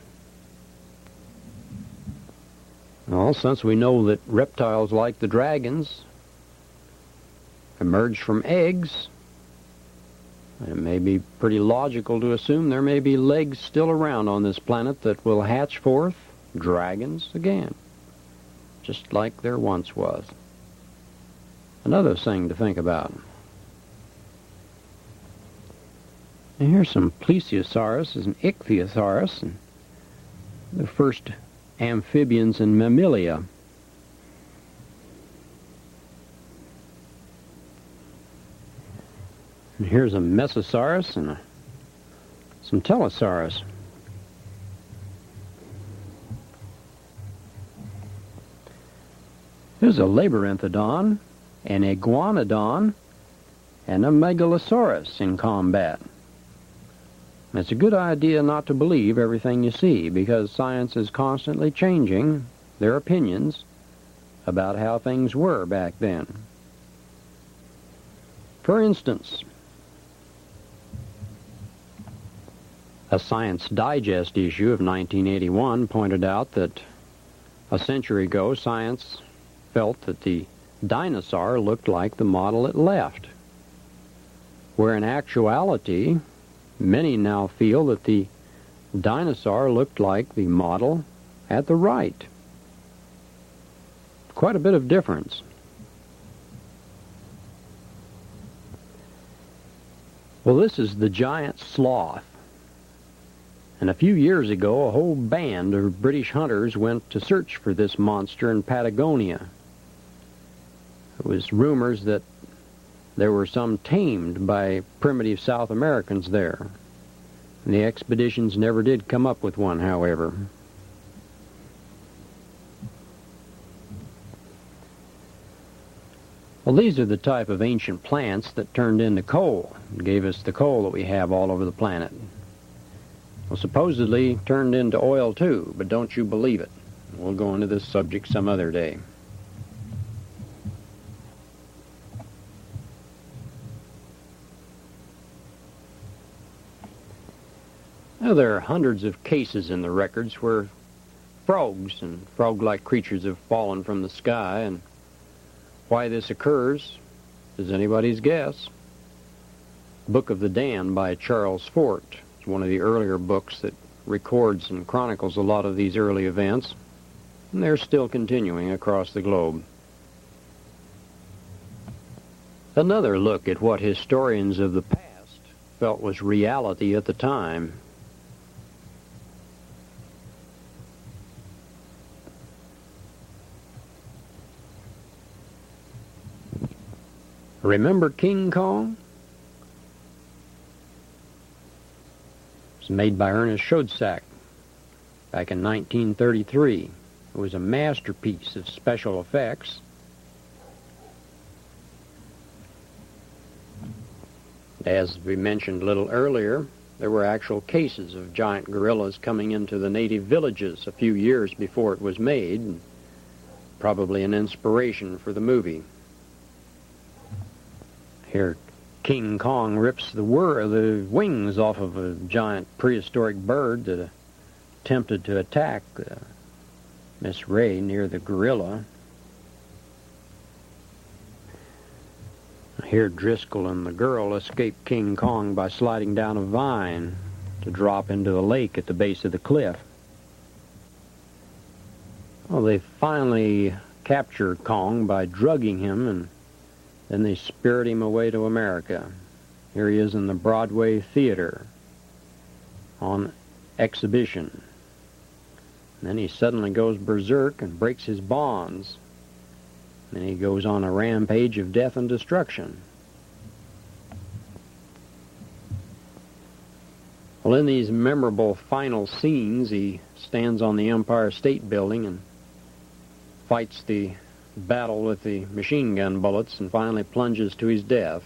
Well, since we know that reptiles like the dragons emerged from eggs, it may be pretty logical to assume there may be legs still around on this planet that will hatch forth dragons again, just like there once was. Another thing to think about. And here's some plesiosaurus and ichthyosaurus, and the first amphibians and mammalia. And here's a Mesosaurus and some Telesaurus. was a labyrinthodon, an iguanodon, and a megalosaurus in combat. It's a good idea not to believe everything you see, because science is constantly changing their opinions about how things were back then. For instance, a Science Digest issue of 1981 pointed out that a century ago science felt that the dinosaur looked like the model it left, where in actuality many now feel that the dinosaur looked like the model at the right. Quite a bit of difference. Well, this is the giant sloth. And a few years ago, a whole band of British hunters went to search for this monster in Patagonia. It was rumors that there were some tamed by primitive South Americans there. And the expeditions never did come up with one, however. Well, these are the type of ancient plants that turned into coal and gave us the coal that we have all over the planet. Well, supposedly turned into oil too, but don't you believe it. We'll go into this subject some other day. Now, there are hundreds of cases in the records where frogs and frog-like creatures have fallen from the sky, and why this occurs is anybody's guess. Book of the Damned by Charles Fort. It's one of the earlier books that records and chronicles a lot of these early events, and they're still continuing across the globe. Another look at what historians of the past felt was reality at the time. Remember King Kong? It was made by Ernest Schoedsack back in 1933. It was a masterpiece of special effects. As we mentioned a little earlier, there were actual cases of giant gorillas coming into the native villages a few years before it was made, and probably an inspiration for the movie. Here, King Kong rips the wings off of a giant prehistoric bird that attempted to attack Miss Ray near the gorilla. Here, Driscoll and the girl escape King Kong by sliding down a vine to drop into a lake at the base of the cliff. Well, they finally capture Kong by drugging him, and then they spirit him away to America. Here he is in the Broadway Theater on exhibition. And then he suddenly goes berserk and breaks his bonds. Then he goes on a rampage of death and destruction. Well, in these memorable final scenes, he stands on the Empire State Building and fights the battle with the machine gun bullets and finally plunges to his death.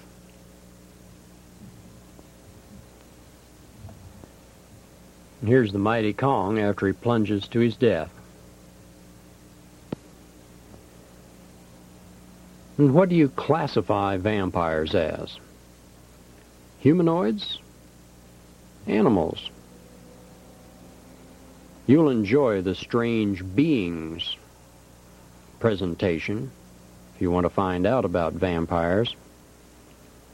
And here's the mighty Kong after he plunges to his death. And what do you classify vampires as? Humanoids? Animals? You'll enjoy the Strange Beings presentation if you want to find out about vampires.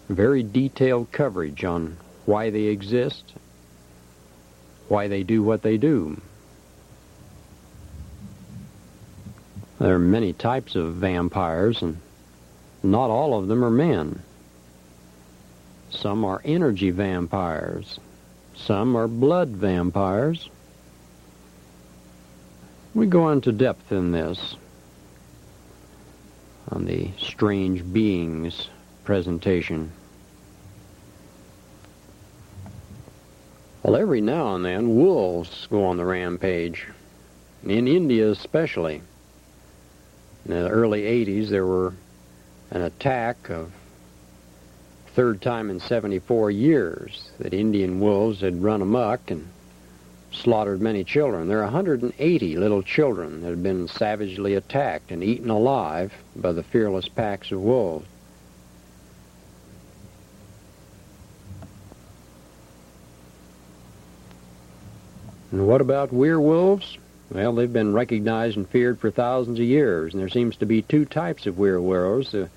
Very detailed coverage on why they exist, why they do what they do. There are many types of vampires, and not all of them are men. Some are energy vampires. Some are blood vampires. We go into depth in this on the Strange Beings presentation. Well, every now and then, wolves go on the rampage, in India especially. In the early 80s, there were an attack of third time in 74 years that Indian wolves had run amok and slaughtered many children. There are 180 little children that had been savagely attacked and eaten alive by the fearless packs of wolves. And what about werewolves? Well, they've been recognized and feared for thousands of years, and there seems to be two types of werewolves. The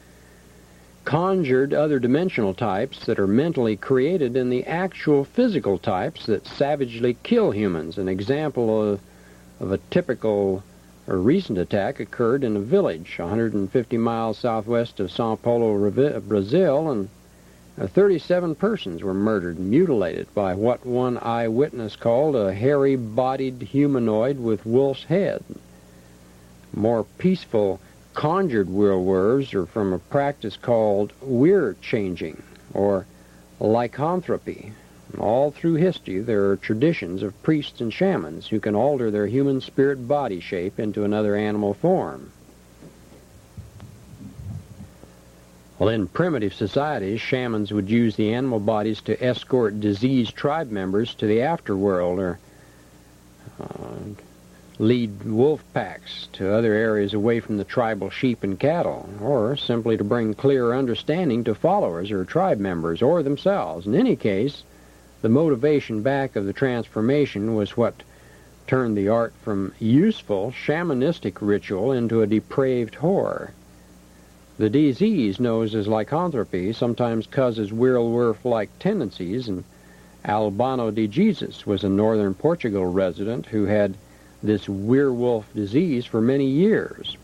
conjured other dimensional types that are mentally created, and the actual physical types that savagely kill humans. An example of a typical or recent attack occurred in a village 150 miles southwest of Sao Paulo, Brazil, and 37 persons were murdered and mutilated by what one eyewitness called a hairy-bodied humanoid with wolf's head. More peaceful conjured werewolves are from a practice called weir-changing, or lycanthropy. All through history, there are traditions of priests and shamans who can alter their human spirit body shape into another animal form. Well, in primitive societies, shamans would use the animal bodies to escort diseased tribe members to the afterworld, or lead wolf packs to other areas away from the tribal sheep and cattle, or simply to bring clearer understanding to followers or tribe members or themselves. In any case, the motivation back of the transformation was what turned the art from useful shamanistic ritual into a depraved horror. The disease known as lycanthropy sometimes causes werewolf-like tendencies, and Albano de Jesus was a northern Portugal resident who had this werewolf disease for many years.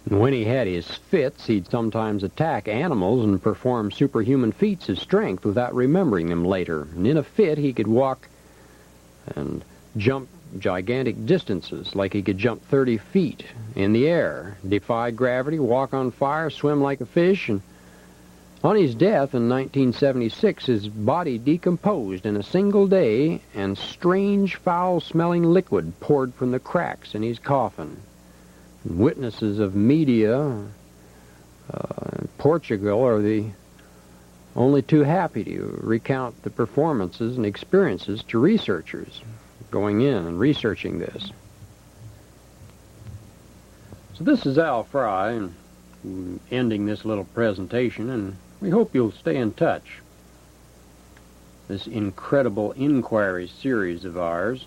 And when he had his fits, he'd sometimes attack animals and perform superhuman feats of strength without remembering them later. And in a fit, he could walk and jump gigantic distances, like he could jump 30 feet in the air, defy gravity, walk on fire, swim like a fish, and on his death in 1976, his body decomposed in a single day, and strange, foul-smelling liquid poured from the cracks in his coffin. Witnesses of media in Portugal are the only too happy to recount the performances and experiences to researchers going in and researching this. So this is Al Fry, and ending this little presentation, and we hope you'll stay in touch. This incredible inquiry series of ours,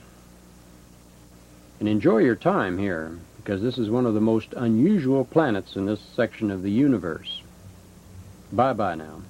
and enjoy your time here, because this is one of the most unusual planets in this section of the universe. Bye-bye now.